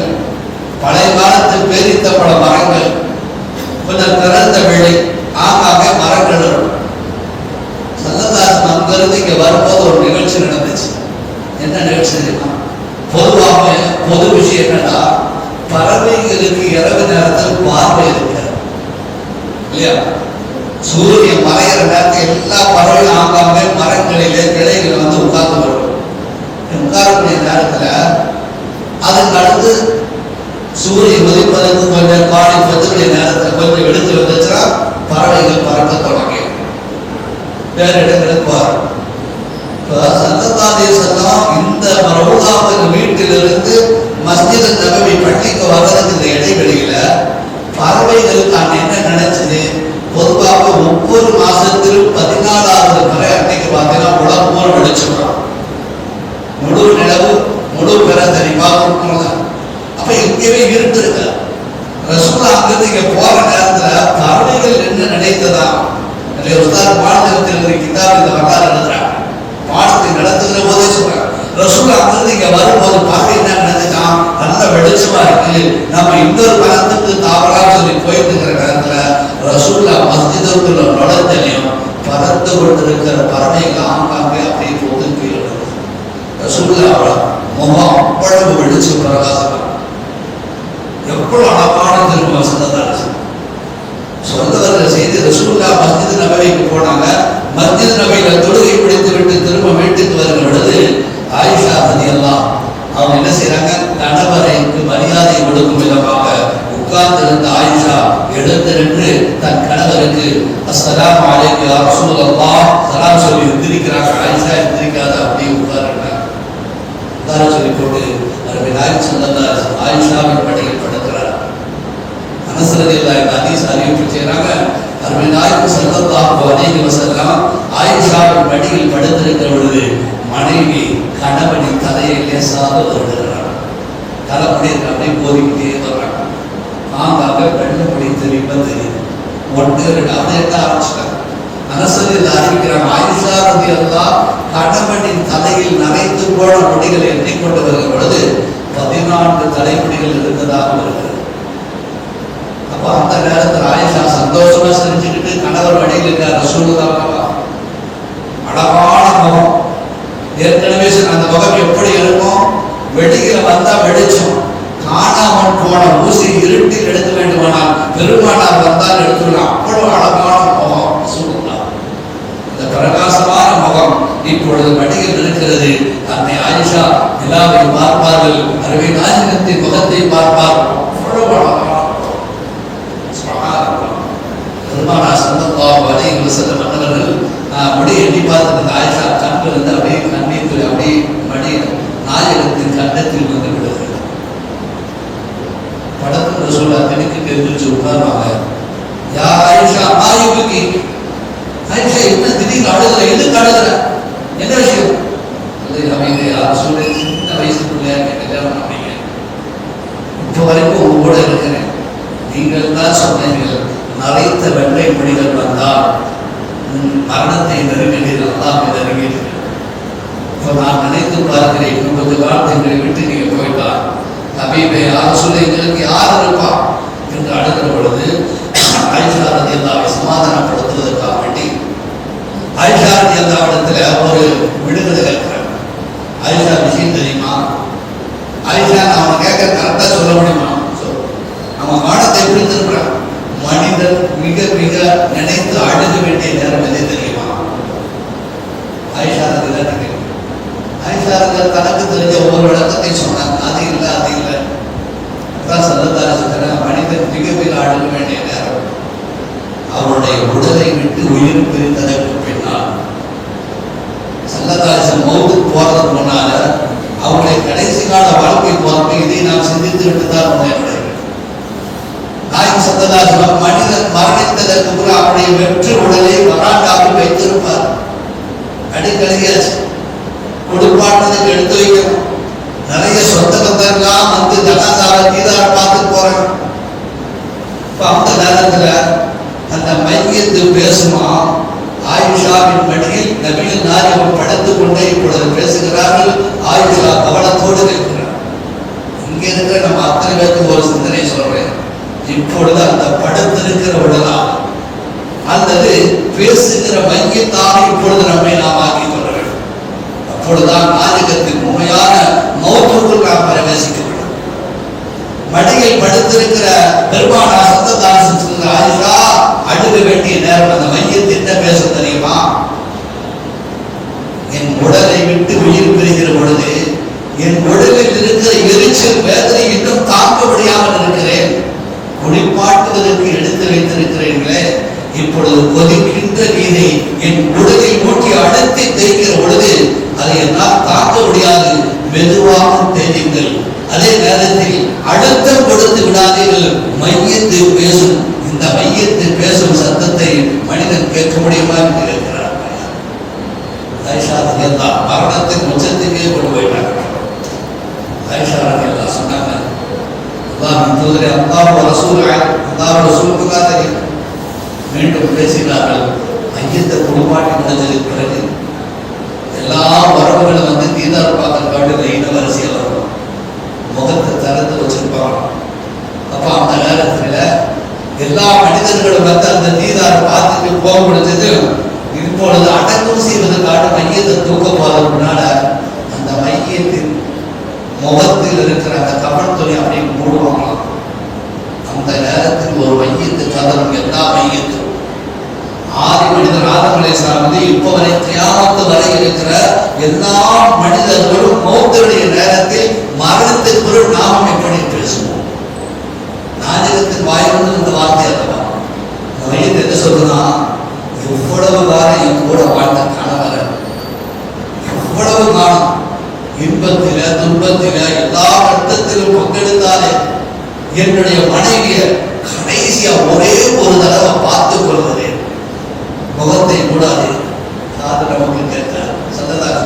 பழைய காலத்தில் பேரித்த பல மரங்கள், கொஞ்சம் திறந்த வெளி, ஆங்காங்கே மரங்கள் இருக்கும். ஸல்லல்லாஹு அலைஹி வஸல்லம் அங்கிருந்து இங்க வரும்போது ஒரு நிகழ்ச்சி நடந்துச்சு. என்ன நிகழ்ச்சி தெரியுமா? பொது விஷயம் என்னன்னா, பறவைகளுக்கு இரவு நேரத்தில் பார்வை இருக்காது. இல்லையா? சூரியன் மறைகிற நேரத்தில் எல்லா பறவையும் ஆங்காங்கே மரங்களிலே கிளைகளை வந்து உட்கார்ந்து வரும். உட்காரக்கூடிய நேரத்துல அதுக்கு அடுத்து சூரியன் உதிப்பதற்கு கொஞ்சம் காலை பத்துடைய நேரத்தில் கொஞ்சம் எடுத்து வந்துச்சுன்னா பறவைகள் பறக்க தொடங்கி வேற இடங்களுக்கு வரும். இந்த ரவுதாவின் வீட்டிலிருந்து மஸ்ஜித் நபவி பள்ளிக்கு வர்றதுக்கு இந்த இடைவெளியில பறவைகள் தான் என்ன நினைச்சது, பொதுவாக ஒவ்வொரு மாசத்திலும் 14வது முறை அன்னைக்கு பார்த்தீங்கன்னா உலகம் போல் வெளிச்சம், முழு நிலவு முழு பெற தெரியுமா. அப்ப இங்கேயே இருட்டு இருக்க ரசூலா அங்கிருந்து இங்க போற நேரத்துல பறவைகள் என்ன நினைத்ததா பாடத்தில் இருக்கிற கிதாப் இந்த வரலாறு எழுதுறாங்க. பாடத்தை நடத்துகிற போதே சொல்றாங்க ரசூலா அங்கிருந்து இங்க வரும்போது பறவை என்ன நினைச்சான், நல்ல வெளிச்சமா இருக்கு, நம்ம இன்னொரு மரத்துக்கு தாவலாம் சொல்லி போயிட்டு இருக்கிற நேரத்துல ரசூலா மஸ்ஜிதுக்குள்ள நுழைஞ்சலையும் பறந்து கொண்டிருக்கிற பறவைகள் ஆங்காங்கே அப்படியே ஒதுக்கி ரசூலா முகம் அவ்வளவு வெளிச்சம் பிரகாசம். எவ்வளவு அழகான திரும்ப வசனதான் சொந்தவர்கள் செய்து ரசூலுல்லா மஸ்ஜித் நபவிக்கு போனாங்க. மஸ்ஜித் நபவியில தொழுகை பிடித்து விட்டு திரும்ப வீட்டுக்கு வருகிற பொழுது ஆயிஷா ரலியல்லாஹு அவங்க என்ன செய்யறாங்க, கணவரைக்கு மரியாதை கொடுக்கும் விதமாக உட்கார்ந்திருந்த ஆயிஷா எழுந்து நின்று தன் கணவருக்கு அஸ்ஸலாமு அலைக்கும் யா ரசூலல்லாஹ் சலாம் சொல்லி எந்திரிக்கிறாங்க. ஆயிஷா எந்திரிக்காத அப்படியே உட்கார்றாங்க. உட்கார சொல்லி போட்டு அருமை நாயகம் ஸல்லல்லாஹு அலைஹி வஸல்லம் ஆயிஷாவின் மடியில் படுக்கிறார். அனஸ் ரலியல்லாஹு அன்ஹு ஹதீஸ் அறிவிப்பு செய்றாங்க, அருமை நாயகம் ஸல்லல்லாஹு அலைஹி வஸல்லம் ஆயிஷாவின் மடியில் படுத்திருக்கிற பொழுது மனைவி கணவனின் தலையை லேசாக வருகிறார். தலைமுடி அப்படியே போதிக்கிட்டே வர்றாங்க. ஆங்காக வெள்ளப்படி தெரியுமா தெரியுது. ஒன்று ரெண்டு அதை எட்ட ஆரம்பிச்சிட்டாங்க. அனசரில் அறிவிக்கிறாங்க, ஆயிஷா ரலியல்லாஹு கணவனின் தலையில் நரைத்து போன முடிகளை எண்ணிக்கொண்டு வருகிற பொழுது 14 தலைமுடிகள் இருந்ததாக வருகிறது. அப்ப அந்த நேரத்தில் ஆயிஷா சந்தோஷமா சிரிச்சுக்கிட்டு கணவர் வழியில் இருக்கிற ரசூலுல்லாஹ் அழகான முகம். ஏற்கனவே அந்த முகம் எப்படி இருக்கும், வெளியில வந்தா வெளிச்சம், காணாமல் போன ஊசி இருட்டில் எடுக்க வேண்டுமானால் பெருமானார் வந்தால் எடுத்துடலாம். அவ்வளவு அழகான முகம் ரசூலுல்லாஹ். இந்த பிரகாசமான முகம் இப்பொழுது வழியில் இருக்கிறது. அன்னை ஆயிஷா நிலாவை பார்ப்பார்கள், அருமை நாயகத்தின் முகத்தை பார்ப்பார்கள். அவ்வளவு அழகான பெருமானார் ஸல்லல்லாஹு அலைஹி வஸல்லம் அவர்கள் முடி எண்ணி பார்த்து ஆயிஷா கண்கள் வந்து அப்படியே கண்ணீர் அப்படியே மடி நாயகத்தின் கண்ணத்தில் வந்து விடுகிறது. படத்துல ரசூலுல்லாஹ் திடுக்கு தெரிஞ்சு உட்கார்வாங்க. யா ஆயிஷா ஆயுபுகி, ஆயிஷா என்ன திடீர்னு அழுகுற, எதுக்கு அழுகுற, என்ன விஷயம்? அவங்க யார் சொல்லி சின்ன வயசுக்குள்ள கல்யாணம் பண்ணீங்க, இப்போ வரைக்கும் உங்க கூட இருக்கிறேன், நீங்கள் தான் சொன்னீர்கள் நரைத்த வெள்ளை முடிகள் வந்தால் மரணத்தை நெருங்கினீர், அல்லாஹ் நெருங்கினீர். இப்போ நான் நினைத்து பார்க்கிறேன், இன்னும் கொஞ்சம் காலத்தை எங்களை விட்டு நீங்க போயிட்டார் ஹபீபே யார் சொல்ல எங்களுக்கு யார் இருப்பா என்று அழுகிற பொழுது ஆயிஷா ரலியல்லாஹு சமாதானப்படுத்துவதற்காக வேண்டி ஆயிஷா ரலியல்லாஹு இடத்துல ஒரு விடுதலை கேட்கிறார். ஆயிஷா விஷயம் தெரியுமா, ஆயிஷா அவன் கேட்க கரெக்டா சொல்ல முடியுமா, அவன் வானத்தை எப்படி திருப்புறான், மனிதன் மிக மிக நினைத்து அழுக வேண்டிய நேரம் எது தெரியுமா? ஆயிஷா ரலியல்லாஹு ஆயிஷா ரலியல்லாஹு தனக்கு தெரிஞ்ச ஒவ்வொரு விளக்கத்தை சொன்னாங்க. அது இல்லை அது இல்லை ஸல்லல்லாஹு மனிதன் மிக மிக அழுக வேண்டிய நேரம் அவருடைய உடலை விட்டு உயிர் பிரிந்ததற்கு பின்னால் ஸல்லல்லாஹு அலைஹி வஸல்லம் மௌத்துக்கு போறதுக்கு முன்னால அவருடைய கடைசி கால வாழ்க்கை போறப்ப இதை நாம் சிந்தித்து விட்டு தான் முன்னேறேன். நாயகம் ஸல்லல்லாஹு அலைஹி வஸல்லம் மனிதன் மரணித்ததற்கு பிறகு அவருடைய வெற்று உடலை வராண்டாவில் வைத்திருப்பார். அடிக்கடியாச்சு குடுப்பாட்டத்துக்கு எடுத்து வைக்கணும். நிறைய சொந்த பந்தெல்லாம் வந்து ஜனாசாவை தீதார பார்த்து போறாங்க. அந்த நேரத்துல அந்த மையத்து பேசுமா, ஆயிஷாவின் மடியில் நபிகள் நாயகம் படுத்துக் கொண்டே இப்பொழுது பேசுகிறார்கள். ஆயிஷா கவனத்தோடு இருக்கிறார். இங்க இருக்கிற நம்ம அத்தனை பேருக்கு ஒரு சிந்தனை சொல்றேன். இப்பொழுது அந்த படுத்திருக்கிற உடலா அல்லது பேசுகிற மையத்தாக இப்பொழுது நம்மை நாம் ஆக்கி கொள்ள வேண்டும். அப்பொழுதுதான் நாயகத்தின் உண்மையான மௌத்துக்குள் நாம் பிரவேசிக்க வேண்டும். மடியில் படுத்திருக்கிற பெருமானார் ஸல்லல்லாஹு அலைஹி வஸல்லம் ஆயிஷா அழுக விட்டு உயிர் பெறுகிற பொழுது என் உடலில் இருக்கிற எரிச்சல் வேதனை இன்னும் தாங்க முடியாமல் இருக்கிறேன். குளிப்பாட்டுவதற்கு எடுத்து வைத்திருக்கிறீர்களே, இப்பொழுது கொதிக்கின்ற நீரை என் உடலில் மூட்டி அழுத்தி தேய்க்கிற பொழுது அதை என்னால் தாங்க முடியாது. மெதுவாக தேய்யுங்கள். அதே நேரத்தில் அழுத்தம் கொடுத்து விடாதீர்கள். மையத்தை பேசும். இந்த மையத்தை பேசும் சத்தத்தை மனிதன் கேட்க முடியுமா என்று இருக்கிறார். மரணத்தின் உச்சத்துக்கே கொண்டு போயிட்டாங்க. சொன்னாங்க, மீண்டும் பேசினார்கள். மையத்தை குளிப்பாட்டி முடிஞ்சதுக்கு பிறகு எல்லா வரவுகளும் வந்து தீதார் பார்க்க காட்டுல இனவரிசையில் வரும். முகத்தை திறந்து வச்சிருப்பாங்க. அப்ப அந்த நேரத்துல எல்லா மனிதர்களும் வந்து அந்த தீதாரை பார்த்துட்டு போக முடிஞ்சது. இப்பொழுது அடக்கம் செய்வதற்கான மையத்தை தூக்க போவதற்குனால அந்த மையத்தின் முகத்தில் இருக்கிற அந்த கவன் துணி அப்படியே மூடுவாங்களாம். அந்த நேரத்தில் ஒரு மையத்து கதரும். எல்லா மையத்தும் ஆதி மனிதர் ஆதம் அலைஹிஸ்ஸலாம் வந்து இப்போ வரை கியாமத்து வரை இருக்கிற எல்லா மனிதர்களும் மௌத்துடைய நேரத்தில் மரணத்துக்கு பிறகு நாமம் எப்படி பேசுவோம்? நாயகத்தின் வாயிலிருந்து இந்த வார்த்தை அல்லவா. மையத்தை என்ன சொல்லுனா, எவ்வளவு காலம் என் கூட வாழ்ந்த கணவர், எவ்வளவு காலம் இன்பத்தில துன்பத்தில எல்லா கட்டத்திலும் பங்கெடுத்தாலே என்னுடைய மனைவியை கடைசியா ஒரே ஒரு தடவை பார்த்துக் கொள்கிறேன். முகத்தை கூடாது. காது நமக்கு கேட்க சந்ததாக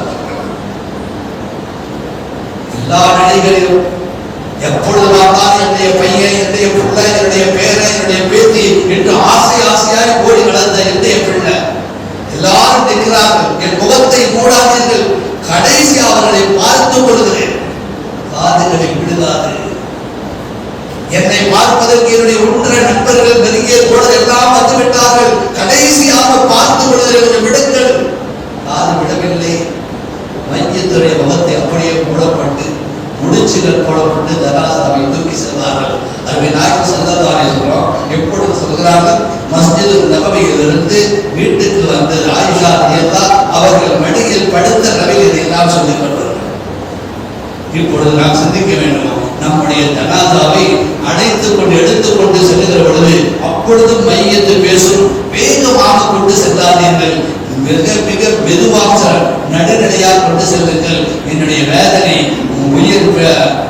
எல்லா நிலைகளிலும் எப்பொழுது பார்த்தாலும் என்னுடைய பையன், என்னுடைய பிள்ளை, என்னுடைய பேரன், என்னுடைய பேத்தி என்று ஆசை ஆசையாய் ஓடி வளர்ந்த என்னுடைய பிள்ளை எல்லாரும் நிற்கிறார்கள். என் முகத்தை மூடாதீர்கள். கடைசி அவர்களை பார்த்துக் கொள்கிறேன். காதுகளை விடுதாது. என்னை பார்ப்பதற்கு என்னுடைய ஒன்றரை நண்பர்கள், நெருங்கிய தோழர் எல்லாம் வந்துவிட்டார்கள். கடைசியாக பார்த்து கொள்கிற விடுங்கள். காது விடவில்லை. மையத்துடைய முகத்தை அப்படியே மூடப்பட்டு முடிச்சுகள் போடப்பட்டு ஜனாசாவை தூக்கி செல்வார்கள். அருமை நாயகம் ஸல்லல்லாஹு அலைஹி வஸல்லம் எப்பொழுது சொல்கிறார்கள், மஸ்ஜிது நபவியிலிருந்து வீட்டுக்கு வந்து ஆயிஷா ரலியல்லாஹு அவர்கள் மடியில் படுத்த நிலையில் இதையெல்லாம் சொல்லிக் கொண்டார்கள். இப்பொழுது நாம் சிந்திக்க வேண்டும், நம்முடைய ஜனாசாவை அழைத்துக் கொண்டு எடுத்துக்கொண்டு செல்லுகிற பொழுது அப்பொழுதும் மையத்து பேசும். வேகமாக கொண்டு செல்லாதீர்கள். மிக மிக மெதுவாக நடுநிலையாக கொண்டு செல்லுங்கள். என்னுடைய வேதனை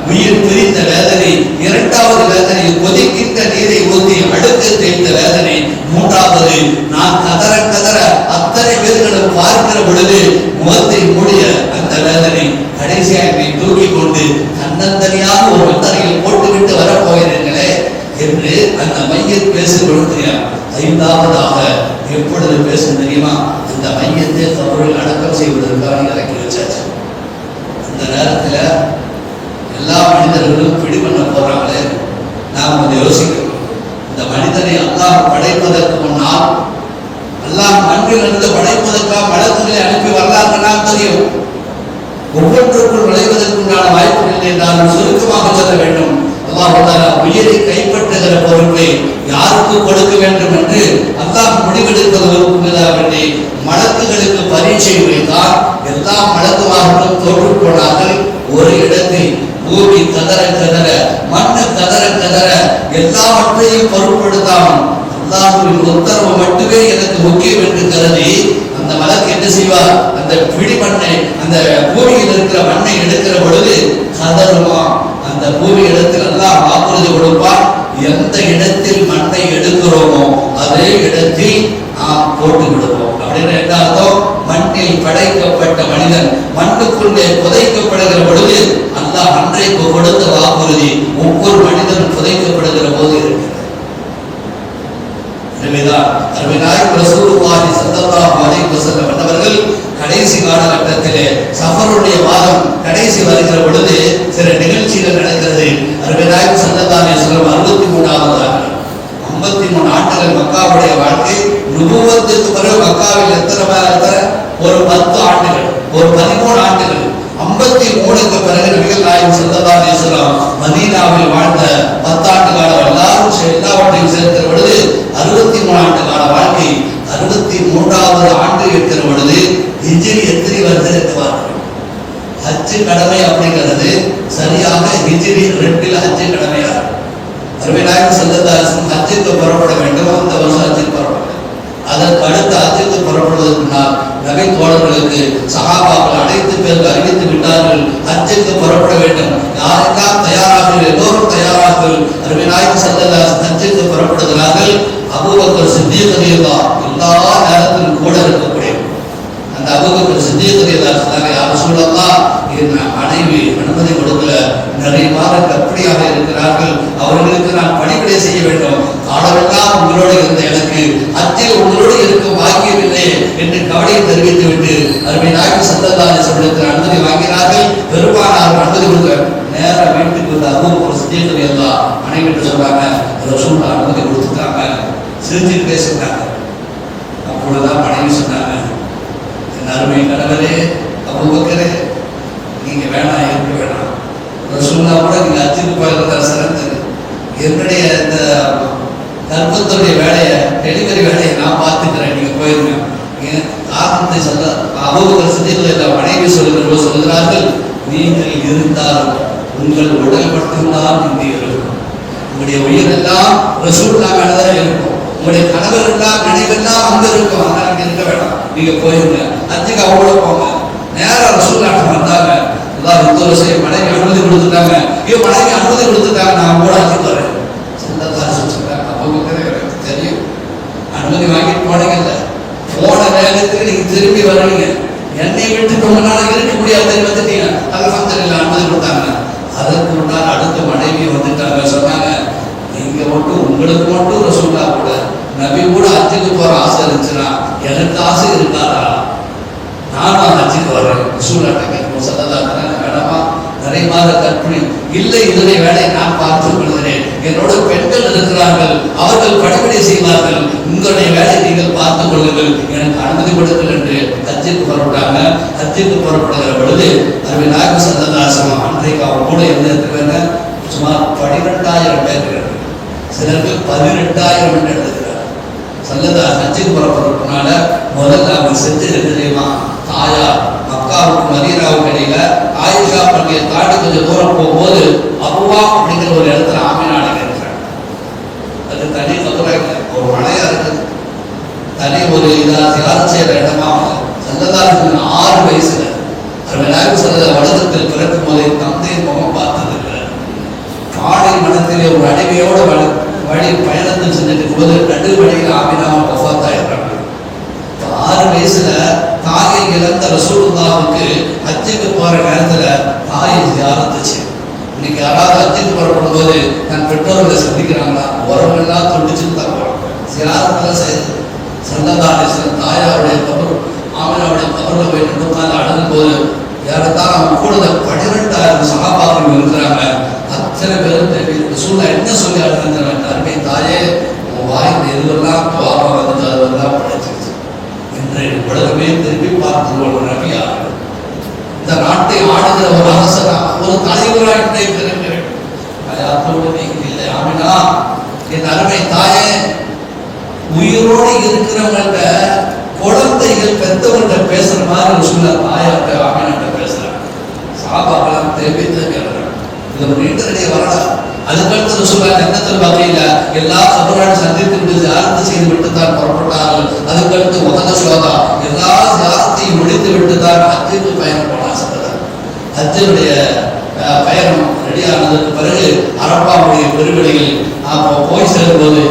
உயிர் பிரிந்த வேதனை, இரண்டாவது வேதனை கொதிக்கின்ற நீரை ஊற்றி அடுத்து தேய்ந்த வேதனை, மூன்றாவது நான் கதற கதற அத்தனை பேர்களும் பார்க்கிற பொழுது முகத்தை மூடிய அந்த வேதனை, கடைசியாக என்னை தூக்கி கொண்டு தன்னந்தனியாக ஒரு வந்தரையில் போட்டுவிட்டு வரப்போகிறீர்களே என்று அந்த மையத்தில் பேசும் பொழுது ஐந்தாவதாக எப்பொழுது பேசும் தெரியுமா? இந்த மையத்தை கபரில் அடக்கம் செய்வதற்காக இறக்கி வச்சாச்சு. இந்த நேரத்தில் எல்லா மனிதர்களும் பிடி பண்ண போறாங்களே, நாம் கொஞ்சம் யோசிக்கணும். இந்த மனிதனை அல்லாஹ் படைப்பதற்கு முன்னால் அல்லாஹ் மண்ணிலிருந்து படைப்பதற்காக மலக்குகளை அனுப்பி வரலாறுனா தெரியும். ஒவ்வொன்றுக்குள் நுழைவதற்குண்டான வாய்ப்புகள் என்றாலும் சுருக்கமாக சொல்ல வேண்டும். அல்லாஹ் உயிரை கைப்பற்றுகிற பொறுப்பை யாருக்கு கொடுக்க வேண்டும் என்று அல்லாஹ் முடிவெடுப்பதற்கு மலக்குகளுக்கு பரீட்சை வைத்தார். எல்லா மலக்குமார்களும் தோற்று போனார்கள். ஒரு இடத்தில் பூமி கதற கதற, மண்ணு கதற கதற, எல்லாவற்றையும் பொருட்படுத்தாமல் அல்லாஹ்வின் உத்தரவு மட்டுமே எனக்கு முக்கியம் என்று கருதி அந்த மலக்கு என்ன செய்வார்? அந்த பிடி மண்ணை, அந்த பூமியில் இருக்கிற மண்ணை எடுக்கிற பொழுது கதறுமா. அந்த பூமி இடத்தில் அல்லாஹ் வாக்குறுதி கொடுப்பார், எந்த இடத்தில் மண்ணை எடுக்கிறோமோ அதே இடத்தில் நாம் போட்டு விடுவோம். அப்படின்னு என்ன அர்த்தம்? மண்ணில் படைக்கப்பட்ட மனிதன் மண்ணுக்குள்ளே புதைக்கப்படுகிற பொழுது அல்லாஹ் அன்றைக்கு கொடுத்த வாக்குறுதி ஒவ்வொரு மனிதனும் புதைக்கப்படுகிற போது இருக்கிறது. எனவேதான் அருமைநாயகம் ரசூலுல்லாஹி ஸல்லல்லாஹு அலைஹி வஸல்லம் அவர்கள் கடைசி காலகட்டத்திலே சஃபருடைய மாதம் கடைசி வருகிற பொழுது சில நிகழ்ச்சிகள் நடக்கிறது. அருமைநாயகம் ஸல்லல்லாஹு அலைஹி வஸல்லம் 63வது ஆண்டு, 53 ஆண்டுகள் மக்காவுடைய வாழ்க்கை. நுபுவத்துக்கு பிறகு மக்காவில் எத்தனை ஒரு 10 ஆண்டுகள், ஒரு 13 ஆண்டுகள். 53க்கு பிறகு நபிகள் நாயகம் ஸல்லல்லாஹு அலைஹி வஸல்லம் மதீனாவில் வாழ்ந்த 10 ஆண்டு காலம் எல்லாவற்றையும் சேர்க்கிற பொழுது 63 ஆண்டு கால வாழ்க்கை. 63வது ஆண்டு இருக்கிற பொழுது ஹிஜ்ரி எத்தனை வருது என்று பார்க்கிறோம். கடமை அப்படிங்கிறது சரியாக ஹிஜ்ரி 2 ஹஜ் கடமையா அருமைநாயகம் ஸல்லல்லாஹு அலைஹி வஸல்லம் ஹஜ்ஜுக்கு புறப்பட வேண்டும். அந்த வருஷம் ஹஜ்ஜுக்கு புறப்பட அதற்கு அடுத்து ஹஜ்ஜுக்கு புறப்படுவதற்கு முன்னால் நபி தோழர்களுக்கு சஹாபாக்கள் அனைத்து பேருக்கு அறிவித்து விட்டார்கள், ஹஜ்ஜுக்கு புறப்பட வேண்டும். யாரெல்லாம் தயாராக எல்லோரும் தயாராக அருமைநாயகம் ஸல்லல்லாஹு அலைஹி வஸல்லம் ஹஜ்ஜுக்கு புறப்படுகிறார்கள். அபூபக்கர் சித்தீக் ரலியல்லாஹு எல்லா நேரத்திலும் கூட இருக்கக்கூடிய அந்த அபூபக்கர் சித்தீக் ரலியல்லாஹு சொன்னாங்க, யா ரசூலல்லாஹ் என் மனைவி அனுமதி கொடுக்கல, நிறைய மாதம் கற்பனையாக இருக்கிறார்கள், அவர்களுக்கு நான் பணிவிடை செய்ய வேண்டும், காலமெல்லாம் உங்களோடு இருந்த எனக்கு ஹஜ்ஜில் உங்களோடு இருக்கும் பாக்கியமில்லை என்று கவலையை தெரிவித்து விட்டு அருமைநாயகம் ஸல்லல்லாஹு அலைஹி வஸல்லம் அனுமதி வாங்கினார்கள். பெருமானார் அனுமதி கொடுக்க நேரம் வீட்டுக்கு வந்து அபூபக்கர் சித்தீக் ரலியல்லாஹு மனைவிட்டு சொன்னாங்க, ரசூலுல்லாஹ் அனுமதி கொடுத்துட்டாங்க. சிரிச்சுட்டு பேசுறாங்க. அப்பொழுதுதான் மனைவி சொன்னாங்க, என் அருமை கணவரே அபூபக்கரே, நீங்க வேணாம், இருக்க வேணாம், ரசூலுல்லாஹ் கூட நீங்க ஹஜ்ஜுக்கு போயிருந்தா சிறந்தது, என்னுடைய இந்த கர்ப்பத்துடைய வேலையை டெலிவரி வேலையை நான் பார்த்துக்கிறேன், நீங்க போயிருங்க. காரணத்தை சொல்ல அபூபக்கர் சித்தீக் ரலியல்லாஹு மனைவி சொல்லுகிறார்கள், நீங்கள் இருந்தால் உங்கள் உடல் மட்டும்தான் இங்கே இருக்கும், உங்களுடைய உயிரெல்லாம் ரசூலுல்லாஹ் மேலதான் இருக்கும், உங்களுடைய கணவர் எல்லாம் நினைவெல்லாம் அங்க இருக்கும், அதனால இங்க இருக்க வேண்டாம், நீங்க போயிருங்க, ஹஜ்ஜுக்கு அவங்களோட போங்க. நேரம் ரசூலுல்லாஹ் வந்தாங்க. அல்லாஹ் உத்தரவு செய்ய மனைவி அனுமதி கொடுத்துட்டாங்க. மனைவி அனுமதி கொடுத்துட்டாங்க, நான் கூட ஹஜ்ஜுக்கு வரேன். சொன்னாங்க, அபூபக்கரே எனக்கு தெரியும், அனுமதி வாங்கிட்டு போனீங்கல்ல, போன வேகத்துக்கு நீங்க திரும்பி வருவீங்க, என்னை விட்டு ரொம்ப நாள் இருக்க முடியாது வந்துட்டீங்க, அல்ஹம்துலில்லாஹ் அனுமதி கொடுத்தாங்க. அதற்கு முன்னால் அடுத்த மனைவி வந்துட்டாங்க. சொன்னாங்க, நீங்க மட்டும் உங்களுக்கு மட்டும் ரசூலுல்லாஹ் கூட நபி கூட ஹஜ்ஜுக்கு போற ஆசை இருந்துச்சுன்னா எனக்கு ஆசை இருக்காதா, நானும் ஹஜ்ஜுக்கு வரேன், ரசூலுல்லாஹ் கேட்கும் ஸல்லல்லாஹு வேணாமா, நிறைய மாத கற்பனை இல்லை, இதனை வேலை நான் பார்த்துக் கொள்கிறேன், என்னோட பெண்கள் இருக்கிறார்கள், அவர்கள் பணிவிடை செய்வார்கள், உங்களுடைய வேலை நீங்கள் பார்த்துக் கொள்ளுங்கள், எனக்கு அனுமதி கொடுங்கள் என்று ஹஜ்ஜுக்கு புறப்பட்டாங்க. ஹஜ்ஜுக்கு புறப்படுகிற பொழுது அருமைநாயகம் ஸல்லல்லாஹு அலைஹி வஸல்லம் அன்றைக்கு அவங்க கூட என்ன இருக்கிறாங்க, சுமார் 12,000 பேர் இருக்கிறாங்க, சிலர்கள் 18,000 என்று எடுத்துக்கிறார். ஸல்லல்லாஹு ஹஜ்ஜுக்கு புறப்படுறதுனால முதல்ல அவங்க செஞ்சது தெரியுமா, தாயார் மக்காவுக்கு மதீனாவுக்கு இடையில ஆயிஷா பள்ளியை தாண்டி கொஞ்சம் தூரம் போகும்போது அபுவா அப்படிங்கிற ஒரு இடத்துல ஆமினா அடைக்கிறாங்க. அது தனி மதுரை ஒரு மலையா இருக்குது, தனி ஒரு தியானம் செய்யற இடமா. ஸல்லல்லாஹு 6 வயசுல அருமைநாயகம் ஸல்லல்லாஹு வலதத்தில் பிறக்கும் போதே தந்தையின் முகம் பார்த்ததில்லை. காடை மனத்திலே ஒரு அடிமையோட வழி பயணத்தில் செஞ்சுட்டு போது நடு வழியில் ஆமினாவை வஃபாத்தாயிடுறாங்க. 6 வயசுல தாயை இழந்த ரசூலுல்லாஹ்வுக்கு ஹஜ்ஜுக்கு போற நேரத்துல தாயை ஜியாரத்துச்சு. இன்னைக்கு யாராவது ஹஜ்ஜுக்கு புறப்படும் போது தன் பெற்றோர்களை சந்திக்கிறாங்களா, உறவுகள்லாம் துண்டிச்சுட்டு தான் போறாங்க, ஜியாரத்துல செய்து. ஸல்லல்லாஹு அலைஹி வஸல்லம் தாயாருடைய கபர் ஆமினாவுடைய கபர்ல போய் நின்று அழுகும் போது யாரத்தான் அவங்க கூட 12,000 சஹாபாக்கள் இருக்கிறாங்க. அத்தனை பேரும் ரசூலுல்லாஹ் என்ன சொல்லி அழுகிறாங்க, அருமை தாயே, உன் வாயில் எதுவெல்லாம் துவாபா வந்து அதெல்லாம் படைச்சிருச்சு என்று உலகமே திரும்பி பார்த்து ஒரு நபியாக இந்த நாட்டை ஆடுகிற ஒரு அரசரா ஒரு தலைவராக இருக்கிறேன். இல்லை ஆமினா, என் அருமை தாயே, உயிரோடு இருக்கிறவங்க குழந்தைகள் பெற்றவங்க பேசுற மாதிரி ரசூலுல்லாஹ் தாயாட்ட ஆமினாட்ட பேசுறாங்க. சஹாபாக்கள் தேவை கேட்கிறாங்க. இது ஒரு நீண்டடைய வரலாறு. அதுக்கடுத்து ரசூலுல்லாஹ் ஜன்னத்துல் பகீல எல்லா கபரோடு சந்தித்து விட்டு ஜியாரத்து செய்து விட்டு தான் புறப்பட்டார்கள். அதுக்கடுத்து உஹது ஷுஹதா எல்லா ஜியாரத்தையும் முடித்து விட்டு தான் ஹஜ்ஜுக்கு பயணம் போனார். ஹஜ்ஜுடைய பயணம் ரெடியானதுக்கு பிறகு அரபாவுடைய பெருவெளியில் போய் சேரும்போது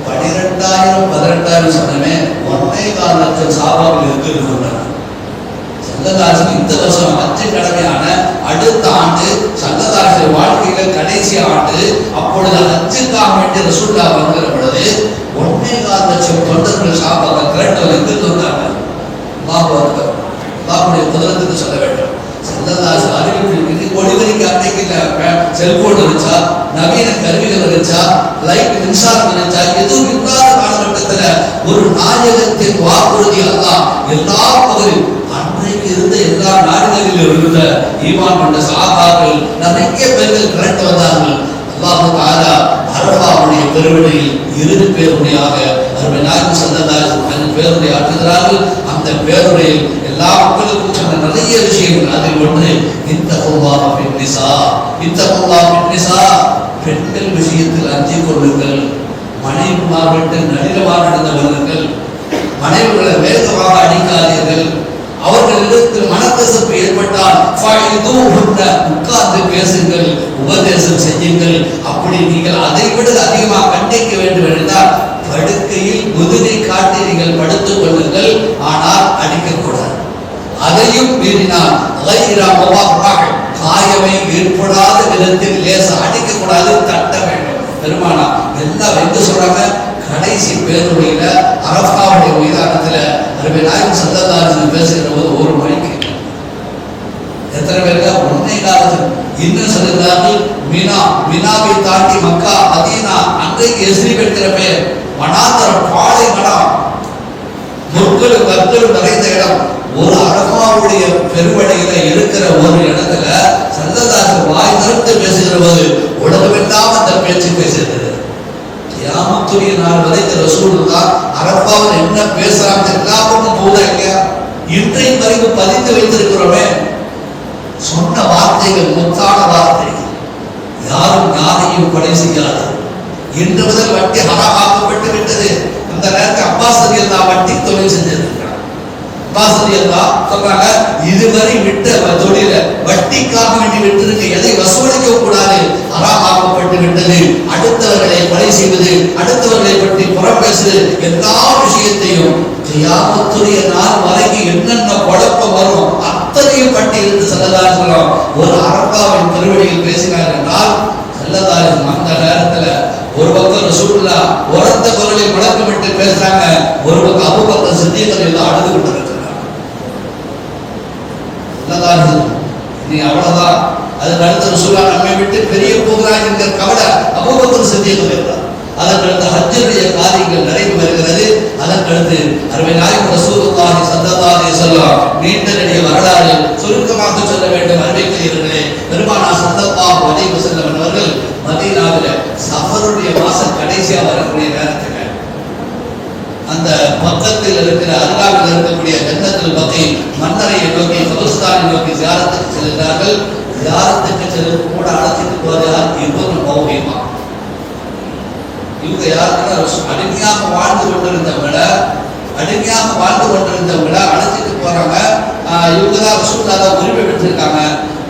12,000 சொன்னமே 1.25 லட்சம் சஹாபாக்கள் இருக்கிறாங்க. ஸல்லல்லாஹு இந்த வருஷம் ஹஜ்ஜு கடமையான அடுத்த ஆண்டு ஸல்லல்லாஹு வாழ்க்கையில கடைசி ஆண்டு, அப்பொழுது ஹஜ்ஜுக்காக வேண்டிய ரசூலுல்லாஹ் வருகிற பொழுது 1.25 லட்சம் தொண்டர்கள் சஹாபாக்கள் திரண்டு எங்கிருந்து வந்தாங்க. அல்லாஹ் அக்பர், அல்லாஹ்வுடைய குதிரத்துக்கு சொல்ல வேண்டும். ஸல்லல்லாஹு அறிவிப்பு ஒளிவரிக்கு அன்னைக்கு செல்போன் இருந்துச்சா, நவீன கருவிகள் இருந்துச்சா, லைட் மின்சாரம் இருந்துச்சா, எதுவும் இல்லாத காலகட்டத்துல ஒரு நாயகத்தின் வாக்குறுதி அல்லாஹ் எல்லா பகுதியும் அன்றைக்கு இருந்த எல்லா நாடுகளிலும் இருந்த ஈமான் கொண்ட சஹாபாக்கள் நிறைய பேர்கள் திரண்டு வந்தார்கள். அல்லாஹ் தஆலா அரபாவுடைய பெருவிடையில் 20 பேருடையாக அருமைநாயகம் ஸல்லல்லாஹு அலைஹி வஸல்லம் பேருடைய ஆற்றுகிறார்கள். அந்த பேருடையில் எல்லா மக்களுக்கும் சொன்ன நிறைய விஷயங்கள். அதில் ஒன்று இத்தகுல்லாஹ பின்னிசா, இத்தகுல்லாஹ பின்னிசா, பெண்கள் விஷயத்தில் அஞ்சிக் கொள்ளுங்கள். மனைவிமார்கள் நளினமாக நடந்தவர்கள், மனைவிகளை வேகமாக அடிக்காதீர்கள். அவர்களிடத்தில் மனக்கசப்பு ஏற்பட்டால் உட்கார்ந்து பேசுங்கள், உபதேசம் செய்யுங்கள். அப்படி நீங்கள் அதை விட அதிகமாக கண்டிக்க வேண்டும் என்றால் படுக்கையில் முதுகை காட்டி நீங்கள் படுத்துக் கொள்ளுங்கள். ஆனால் அடிக்கக்கூடாது. அதையும் மீறினால் காயமை ஏற்படாத விதத்தில் லேச அடிக்கக்கூடாது, தட்ட வேண்டும். பெருமானா எல்லாம் எங்க சொல்றாங்க? கடைசி பேருடையில அரஃபாவுடைய மைதானத்துல அருமை நாயகம் ஸல்லல்லாஹு அலைஹி வஸல்லம் பேசுகிற போது ஒரு மணிக்கு எத்தனை பேருக்கு? ஒன்னே காலத்தில். இன்னும் சொல்லுகிறார்கள், மினாவை தாண்டி மக்கா மதீனா, அன்றைக்கு எஸ்ரிப் என்கிற பெயர், வனாந்தரம், பாலை மனம், முற்களும் கற்களும் நிறைந்த இடம். ஒரு அரபாவுடைய பெருவடையில இருக்கிற ஒரு இடத்துல ஸல்லல்லாஹு வாய் திறந்து பேசுகிற போது உலகமெல்லாம் அந்த பேச்சு பேசுகிறது. கியாமத்துடைய நாள் வரைக்கும் ரசூலுல்லாஹ் அரபாவில் என்ன பேசுறாங்க எல்லாருக்கும் போதா இல்லையா? இன்றைய வரைக்கும் பதிந்து வைத்திருக்கிறோமே. சொன்ன வார்த்தைகள் முத்தான வார்த்தைகள். யாரும் யாரையும் கொலை செய்யாது. இன்று முதல் வட்டி ஹராமாக்கப்பட்டு விட்டது. அந்த நேரத்தில் அப்பாஸ் ரலியல்லாஹு வட்டி தொழில் செஞ்சிருக்கிறார். அப்பாஸ் ரலியல்லாஹு சொல்றாங்க, இதுவரை விட்ட தொழில வட்டிக்காக வேண்டி விட்டிருக்க, எதை வசூலிக்க கூடாது, ஹராமாக்கப்பட்டு விட்டது. அடுத்தவர்களை கொலை செய்வது, அடுத்தவர்களை பற்றி புறம் பேசுவது, எல்லா விஷயத்தையும் கியாமத்துடைய நாள் வரைக்கும் என்னென்ன குழப்பம் வரும் அத்தனையும் பட்டி இருந்து ஸல்லல்லாஹு அலைஹி வஸல்லம் ஒரு அரபாவின் திருவடியில் பேசினார் என்றால் ஸல்லல்லாஹு அலைஹி வஸல்லம் அந்த நேரத்துல ஒரு பக்கம் ரசூலுல்லாஹ் உரத்த குரலில் முழக்கமிட்டு பேசுறாங்க, ஒரு பக்கம் அபூபக்கர் சித்தீக் ரலியல்லாஹு அழுது கொண்டிருக்கிறார். ஸல்லல்லாஹு அலைஹி வஸல்லம் நீ அவ்வளவுதான், அதுக்கு அடுத்த ரசூலுல்லாஹ் நம்மை விட்டு பெரிய போகிறார் என்கிற கவலை அபூபக்கர் சித்தீக் ரலியல்லாஹு. அதற்கடுத்து ஹஜ்ஜுடைய காரியங்கள் நிறைவு வருகிறது. அதற்கடுத்து அருமை நாயகம் ரசூலுல்லாஹி ஸல்லல்லாஹு அலைஹி வஸல்லம் நீண்ட நெடிய வரலாறு சுருக்கமாக சொல்ல வேண்டும். அறிவிக்கிறீர்களே, பெருமானார் ஸல்லல்லாஹு அலைஹி வஸல்லம் அவர்கள் மதீனாவில சஃபருடைய மாசம் கடைசியா வரக்கூடிய நேரத்தில் அந்த பக்கத்தில் இருக்கிற அருகாமையில் இருக்கக்கூடிய ஜன்னத்துல் பக்கீ மன்னரையை நோக்கி கபர்ஸ்தானை நோக்கி ஜியாரத்துக்கு செல்கிறார்கள். ஜியாரத்துக்கு செல்லும் கூட அழைச்சிட்டு போகிறார் இப்னு மௌஹிபா. இவங்க யாருன்னா அடிமையாக வாழ்ந்து கொண்டிருந்தவங்கள அழைச்சிட்டு போறாங்க. இவங்க தான் ரசூலுல்லாஹ் உரிமை பெற்றிருக்காங்க.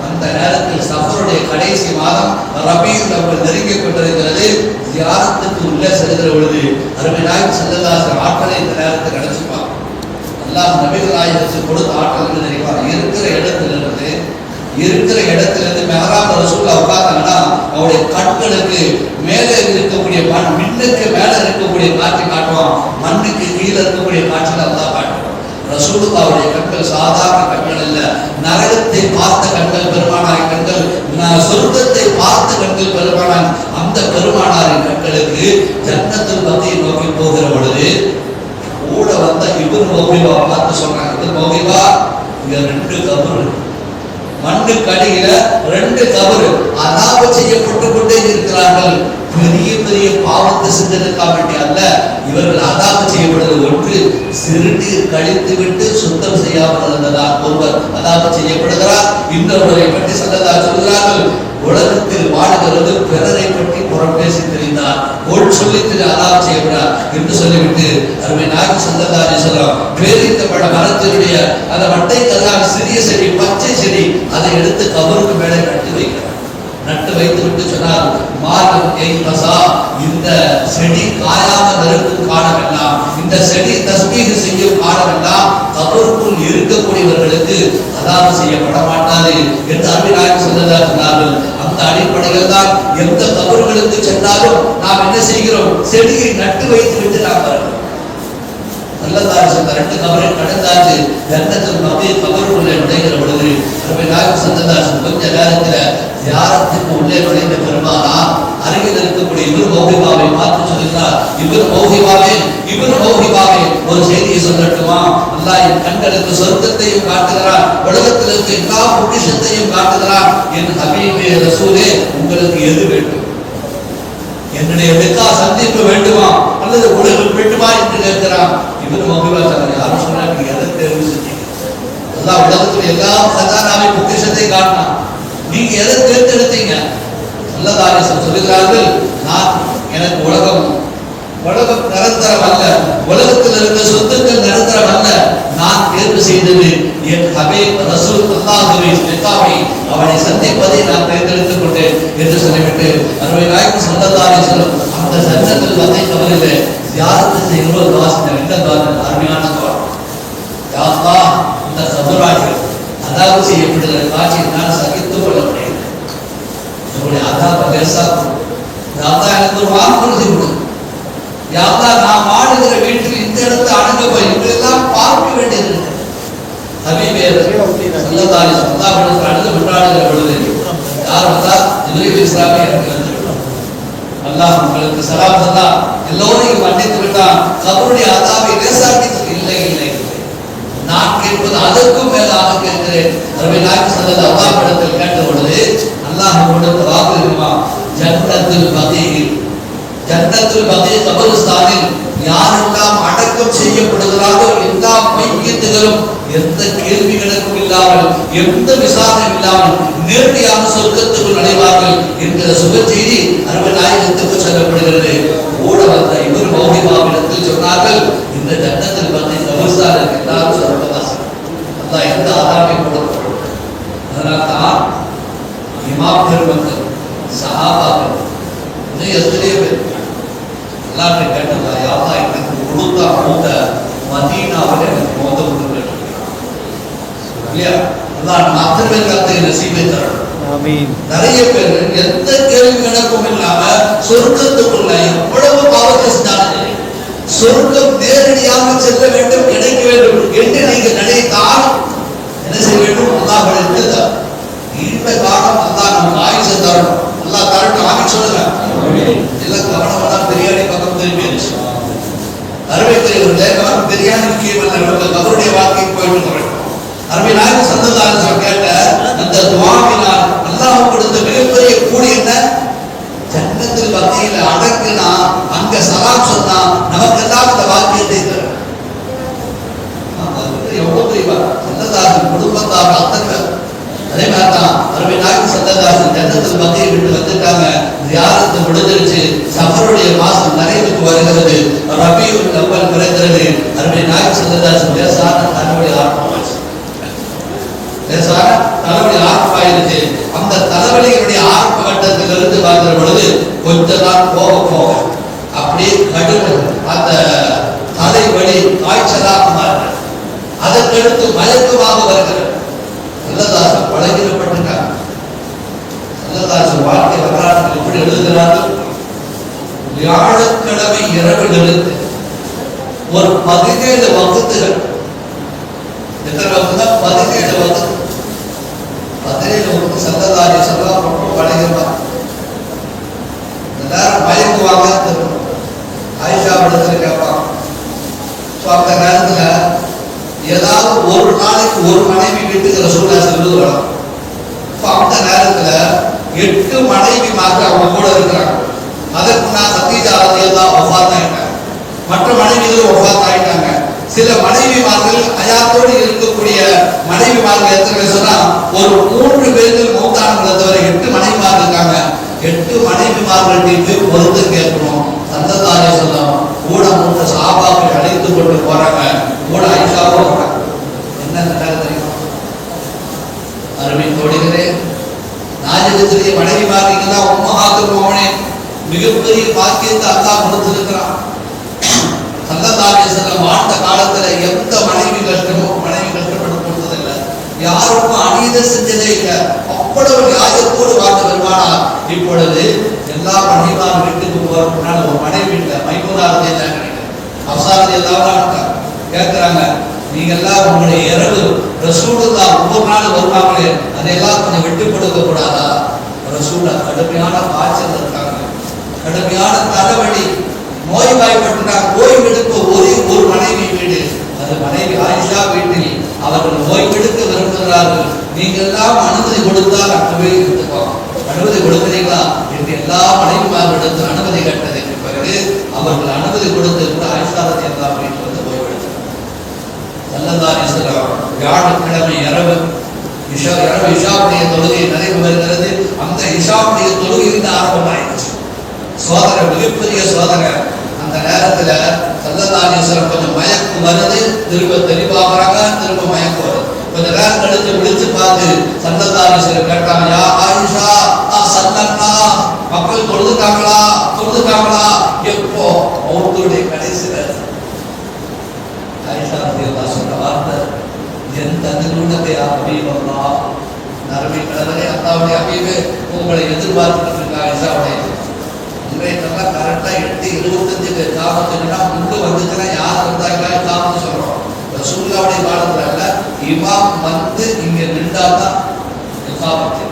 அந்த நேரத்தில் சஃபருடைய கடைசி மாதம் ரபீஉல் அவ்வல் நெருங்கிக் கொண்டிருக்கிறது. ஜியாரத்துக்கு உள்ளே செல்கிற பொழுது அருமை நாயகம் ஸல்லல்லாஹு அலைஹி வஸல்லம் ஆற்றலை இந்த நேரத்தில் கிடைச்சிப்பாங்க. அல்லாஹ் நபிகள் நாயகத்துக்கு கொடுத்த ஆற்றல் தெரியுமா? இருக்கிற இடத்திலிருந்து மெஹராப் ரசூலுல்லாஹ் உட்கார்ந்தாங்கன்னா அவருடைய கண்களுக்கு மேலே இருக்கக்கூடிய மின்னுக்கு மேலே இருக்கக்கூடிய காட்சி காட்டுவான், மண்ணுக்கு கீழே இருக்கக்கூடிய காட்சியில் அல்லாஹ் காட்டுவான். ரசூலுல்லாஹ்வுடைய கண்கள் சாதாரண கண்கள் அல்ல, நரகத்தை பார்த்த கண்கள் பெருமானாரின் கண்கள், சொர்க்கத்தை பார்த்த கண்கள் பெருமானார். அந்த பெருமானாரின் கண்களுக்கு ஜன்னத்துல் பக்கீயை நோக்கி போகிற பொழுது கூட வந்த இப்னு மௌஹிபா பார்த்து சொன்னாங்க, இப்னு மௌஹிபா, இங்க 2 கபர், மண்ணுக்கு அடியில 2 கபர் அதாப செய்யப்பட்டு கொண்டே இருக்கிறார்கள். பெரிய பெரிய பாவத்தை செஞ்சதுக்காக வேண்டிய அல்ல, இவர்கள் அதாப செய்யப்படுவது. ஒன்று, சிறுநீர் கழித்து விட்டு சுத்தம் செய்யாமல் இருந்ததால் ஒருவர் அதாப செய்யப்படுகிறார். இன்னொருவரை பற்றி ஸல்லல்லாஹு சொல்கிறார்கள், உலகத்தில் வாழ்கிறது பிறரை பற்றி புறம் பேசி தெரிந்தார், கோல் சொல்லித்து அதாப செய்யப்படார் என்று சொல்லிவிட்டு அருமை நாயகம் ஸல்லல்லாஹு அலைஹி வஸல்லம் பேரித்தப்பட மரத்தினுடைய அந்த மட்டை கல்லால் சிறிய செடி, பச்சை செடி, அதை எடுத்து கபருக்கு மேலே நட்டு வைத்து விட்டு சொன்னார், மார்க்கம் ஏய்பசா, இந்த செடி காயாமல் இருக்கும் காலமெல்லாம், இந்த செடி தஸ்பீஹ் செய்யும் காலமெல்லாம் கபருக்குள் இருக்கக்கூடியவர்களுக்கு அதாப செய்யப்பட மாட்டாது என்று அருமை நாயகம் ஸல்லல்லாஹு அலைஹி சொன்னார்கள். அந்த அடிப்படையில் தான் எந்த கபர்களுக்கு சென்றாலும் நாம் என்ன செய்கிறோம்? செடியை நட்டு வைத்து விட்டு நாம் வருகிறோம். ஸல்லல்லாஹு அலைஹி வஸல்லம் 2 கபரை கடந்தாச்சு. ஜன்னத்துல் பக்கீ கபருக்குள்ளே நுழைகிற பொழுது அருமை நாயகம் ஸல்லல்லாஹு அலைஹி வஸல்லம் கொஞ்ச நேரத்தில் ஜியாரத்துக்கு உள்ளே நுழைந்த பெருமானார் அருகில் இருக்கக்கூடிய இப்னு மௌஹிபாவை பார்த்து சொல்கிறார், இப்னு மௌஹிபாவே, ஒரு செய்தியை சொல்லட்டுமா? அல்லாஹ் என் கண்களுக்கு சொர்க்கத்தையும் காட்டுகிறான், உலகத்தில் இருக்க எல்லா பொக்கிஷத்தையும் காட்டுகிறான். என் ஹபீபே ரசூலே, உங்களுக்கு எது வேண்டும்? என்னுடைய வெக்கா சந்திப்பு வேண்டுமா அல்லது உலகம் வேண்டுமா என்று கேட்கிறான். இப்னு மௌஹிபா சொன்னார், யாரும் சொன்னாங்க, எதை தேர்வு செஞ்சீங்க? அல்லாஹ் உலகத்துல எல்லா சகானாவை பொக்கிஷத்தை காட்டினான். நீங்க எதை தேர்ந்தெடுத்தீங்க? ஸல்லல்லாஹு அலைஹி வஸல்லம் சொல்கிறார்கள், நான் எனக்கு உலகம் நிரந்தரம் அல்ல, உலகத்தில் இருந்த சொத்துக்கள் நிரந்தரம் அல்ல, நான் தேர்வு செய்தது என் ஹபீப் ரசூல் அல்லாஹ்வின் லிகாவை, அவனை சந்திப்பதை நான் தேர்ந்தெடுத்துக் கொண்டேன் என்று சொல்லிவிட்டு அருமை நாயகம் ஸல்லல்லாஹு அலைஹி வஸல்லம் அந்த ஜன்னத்துல் பகீ கபரிலே ஜியாரத் செய்யும்போது துஆ செஞ்சாங்க. இந்த துஆ அருமையான துஆ. யா அல்லாஹ், இந்த கபராளிகள் அதாவது செய்யப்படுகிற காட்சியை நான் சகித்துக் கொள்ள முடியல. என்னுடைய அதாப லேசாக்கும். யா அல்லாஹ், எனக்கு ஒரு வாக்குறுதி கொடு. யா அல்லாஹ், நான் வாழுகிற வீட்டில் இந்த இடத்தை அணுக போய் இப்படியெல்லாம் பார்க்க வேண்டியது இருக்கு. ஹபீபே ஸல்லல்லாஹு அலைஹி வஸல்லம் அணுக கொண்டாடுகிற பொழுது யார் வந்தா? ஜிப்ரீல் இஸ்லாமே எனக்கு வந்து அல்லாஹ் உங்களுக்கு சலாம் சொன்னா எல்லோரையும் மன்னித்து விட்டான், கபருடைய அதாபை லேசாக்கி. இல்லை இல்லை இல்லை, நான் கேட்பது அதற்கும் மேலாக கேட்கிறேன். அருமை நாயகம் ஸல்லல்லாஹு அலைஹி வஸல்லம் இடத்தில் கேட்ட பொழுது அல்லாஹ் கொடுத்த வாக்கு இருக்குமா? ஜன்னத்துல் பகீ, ஜன்னத்துல் பகீ கபரிஸ்தானில் யாரெல்லாம் அடக்கம் செய்யப்படுகிறார்களோ எல்லா மையத்துகளும் எந்த கேள்விகளுக்கும் இல்லாமல் எந்த விசாரணையும் இல்லாமல் நேரடியான சொர்க்கத்துக்குள் நுழைவார்கள் என்கிற சுப செய்தி அருமை நாயகத்துக்கு சொல்லப்படுகிறது. ஓட வந்த இவர் மௌஹிபாவிடத்தில் சொன்னார்கள், இந்த ஜன்னத்துல் பகீ கபரிஸ்தானுக்கு எல்லாரும் சொர்க்கவாசி. அல்லாஹ் எந்த ஆதாரத்தை கொடுக்கப்படும். அதனால்தான் இமாம் பெருமக்கள் சஹாபாக்கள் இன்னும் எத்தனையோ பேர் எல்லாத்தையும் கேட்டதா, யாரா எனக்கு கொடுத்தா மௌத்த மதீனாவில் எனக்கு மௌத்த கொடுக்க இல்லையா? அல்லாஹ் நம்ம அத்தனை பேருக்கு அத்தகைய நசீபை தரணும். நிறைய பேர் எந்த கேள்வி கணக்கும் இல்லாம சொர்க்கத்துக்குள்ள எவ்வளவு பாவத்தை செஞ்சாலும் சொர்க்கம் நேரடியாக செல்ல வேண்டும், கிடைக்க வேண்டும் என்று நீங்க நினைத்தால் என்ன செய்ய வேண்டும்? அல்லாஹ் எழுதுதான் நீண்ட காலம் அல்லாஹ் நமக்கு ஆயுசை தரணும். அல்லாஹ் தரட்டும். ஆமீன் சொல்லுங்க. எல்லாம் கவனம் பிரியாணி பக்கம் திரும்பிடுச்சு. அருமைக்குரியவர்களே, கவனம் பிரியாணி முக்கியம் அல்ல, நமக்கு கபருடைய வாழ்க்கைக்கு போயிட்டு வரணும். அருமை நாயகம் ஸல்லல்லாஹு அலைஹி வஸல்லம் கேட்ட அந்த துஆவினால் அல்லாஹ் கொடுத்த மிகப்பெரிய கூலி என்ன? ஜன்னத்துல் பகீல அடக்குனா அங்க சலாம் சொன்னா நமக்கெல்லாம் இந்த வாக்கியத்தை தரும். எவ்வளவு பெரிய ஸல்லல்லாஹு குடும்பத்தார் அத்தனை. அதே மாதிரி தான் அருமை நாயகம் ஸல்லல்லாஹு அலைஹி வஸல்லம் ஜன்னத்துல் பகீ விட்டு வந்துட்டாங்க. ஜியாரத் முடிஞ்சிருச்சு. சஃபருடைய மாசம் நிறைவுக்கு வருகிறது. ரபியுல் அவ்வல் பிறக்கிறது. அருமை நாயகம் ஸல்லல்லாஹு அலைஹி வஸல்லம் லேசான தலைவலி ஆரம்பமாச்சு. லேசான தலைவலி ஆரம்பமாயிருச்சு. அந்த தலைவலியினுடைய ஆரம்ப கட்டத்திலிருந்து பார்க்கிற பொழுது கொஞ்ச நாள் போக போக அப்படியே கடுமை அந்த தலைவலி காய்ச்சலாக மாறுகிறது. அதற்கடுத்து மயக்கமாக வருகிறது. ஸல்லல்லாஹு பழகிடப்பட்டிருக்காங்க. ஸல்லல்லாஹு வாழ்க்கை வரலாறு எப்படி எழுதுகிறார்கள்? வியாழக்கிழமை இரவிலிருந்து ஒரு 17 வகுத்துகள். எத்தனை வகுத்து? 17 வகுத்து. 17 வகுத்து ஸல்லல்லாஹு அலைஹி வஸல்லம் ரொம்ப பழகிருப்பாங்க. எல்லாரும் மயக்குவாங்க. ஆயிஷா இடத்துல கேட்பாங்க. அந்த நேரத்துல ஏதாவது ஒரு நாளைக்கு ஒரு மனைவி வீட்டுக்கு ரசூலுல்லாஹி செல்வது வரும். அந்த நேரத்துல 8 மனைவிமார்கள் அவங்க கூட இருக்கிறாங்க. அதற்கு நான் கதீஜா ரலியல்லாஹு வஃபாத் ஆயிட்டாங்க. மற்ற மனைவிகள் வஃபாத் ஆயிட்டாங்க. சில மனைவிமார்கள் ஹயாத்தோடு இருக்கக்கூடிய மனைவிமார்கள் எத்தனை பேர் சொன்னா ஒரு 3 பேர்கள் மௌத்தானவங்களை தவிர 8 மனைவிமார்கள் இருக்காங்க. 8 மனைவிமார்கள் பொறுத்து கேட்கணும். ஸல்லல்லாஹு அலைஹி வஸல்லம் கூட 3 சஹாபாக்கள் அழைத்து கொண்டு போறாங்க. கூட ஆயிஷாவும் போறாங்க. என்ன நடக்குது தெரியுமா? அருமை தோழிகளே, நாயகத்திலே மனைவிமார்களா உம்மஹாத்துல் முஃமினீன் மிகப்பெரிய பாக்கியத்தை அல்லாஹ் கொடுத்திருக்கிறான். ஸல்லல்லாஹு அலைஹி வஸல்லம் வாழ்ந்த காலத்துல எந்த மனைவி கஷ்டப்பட்டு கொடுத்ததில்லை. யாருக்கும் அநீதி செஞ்சதே இல்லை. அவ்வளவு நியாயத்தோடு வாழ்ந்த பெருமானார் இப்பொழுது எல்லா மனைவிமார் வீட்டுக்கு போறதுனால ஒரு மனைவி வீட்டுல மைமூனா ரலியல்லாஹு அன்ஹா ரலியல்லாஹு கேட்கிறாங்க, நீங்க எல்லாம் உங்களுடைய இரவு ரசூலுல்லாஹ் ஒவ்வொரு நாள் வருவாங்களே அதையெல்லாம் கொஞ்சம் விட்டு கொடுக்க கூடாதா? ரசூலுல்லாஹ் கடுமையான காய்ச்சல் இருக்காங்க, கடுமையான தலைவலி, நோய்வாய்ப்பட்டுட்டாங்க. ஓய்வெடுக்க ஒரே ஒரு மனைவி வீடு, அது மனைவி ஆயிஷா வீட்டில் அவர்கள் ஓய்வெடுக்க விரும்புகிறார்கள். நீங்க எல்லாம் அனுமதி கொடுத்தால் அனுமதி எடுத்துக்கோங்க. அனுமதி கொடுக்கிறீங்களா என்று எல்லா மனைவிமார்களிடத்தில் அனுமதி கேட்டதற்கு பிறகு அவர்கள் அனுமதி கொடுத்து கூட ஆயிஷா ரலியல்லாஹு அன்ஹா வீட்டில் வந்து ஓய்வெடுத்தார். ஸல்லல்லாஹு அலைஹி வஸல்லம் வியாழக்கிழமை இரவு இஷாவுடைய தொழுகை நிறைவு வருகிறது. அந்த இஷாவுடைய தொழுகையிலிருந்து ஆரம்பமாயிடுச்சு சோதனை, மிகப்பெரிய சோதனை. அந்த நேரத்துல ஸல்லல்லாஹு அலைஹி வஸல்லம் கொஞ்சம் மயக்கம் வருது, திரும்ப தெளிவாகிறாங்க, திரும்ப மயக்கம் வருது. கொஞ்ச நேரம் கழிச்சு விழிச்சு பார்த்து ஸல்லல்லாஹு அலைஹி வஸல்லம் கேட்டாங்க, யா ஆயிஷா சல்லல்லா, மக்கள் தொழுதுட்டாங்களா? எப்போ? மௌத்துடைய கடைசி நேரம். ஆயிஷா ரலியல்லாஹு சொன்ன வார்த்தை, என் தன்னுடைய ஹபீபல்லா, நரபி கடவுளே, அல்லாஹ்வுடைய ஹபீபே, உங்களை எதிர்பார்த்துட்டு இருக்க ஆயிஷாவுடைய இன்றைக்கெல்லாம் கரெக்டா 8:25 காமத்துக்குன்னா முன்பு வந்துச்சுன்னா யார் வந்தாங்களா காமத்து சொல்றோம். ரசூலுல்லாஹ்வுடைய காலத்துல இல்ல, இமாம் வந்து இங்க நின்றாதான் காமத்து.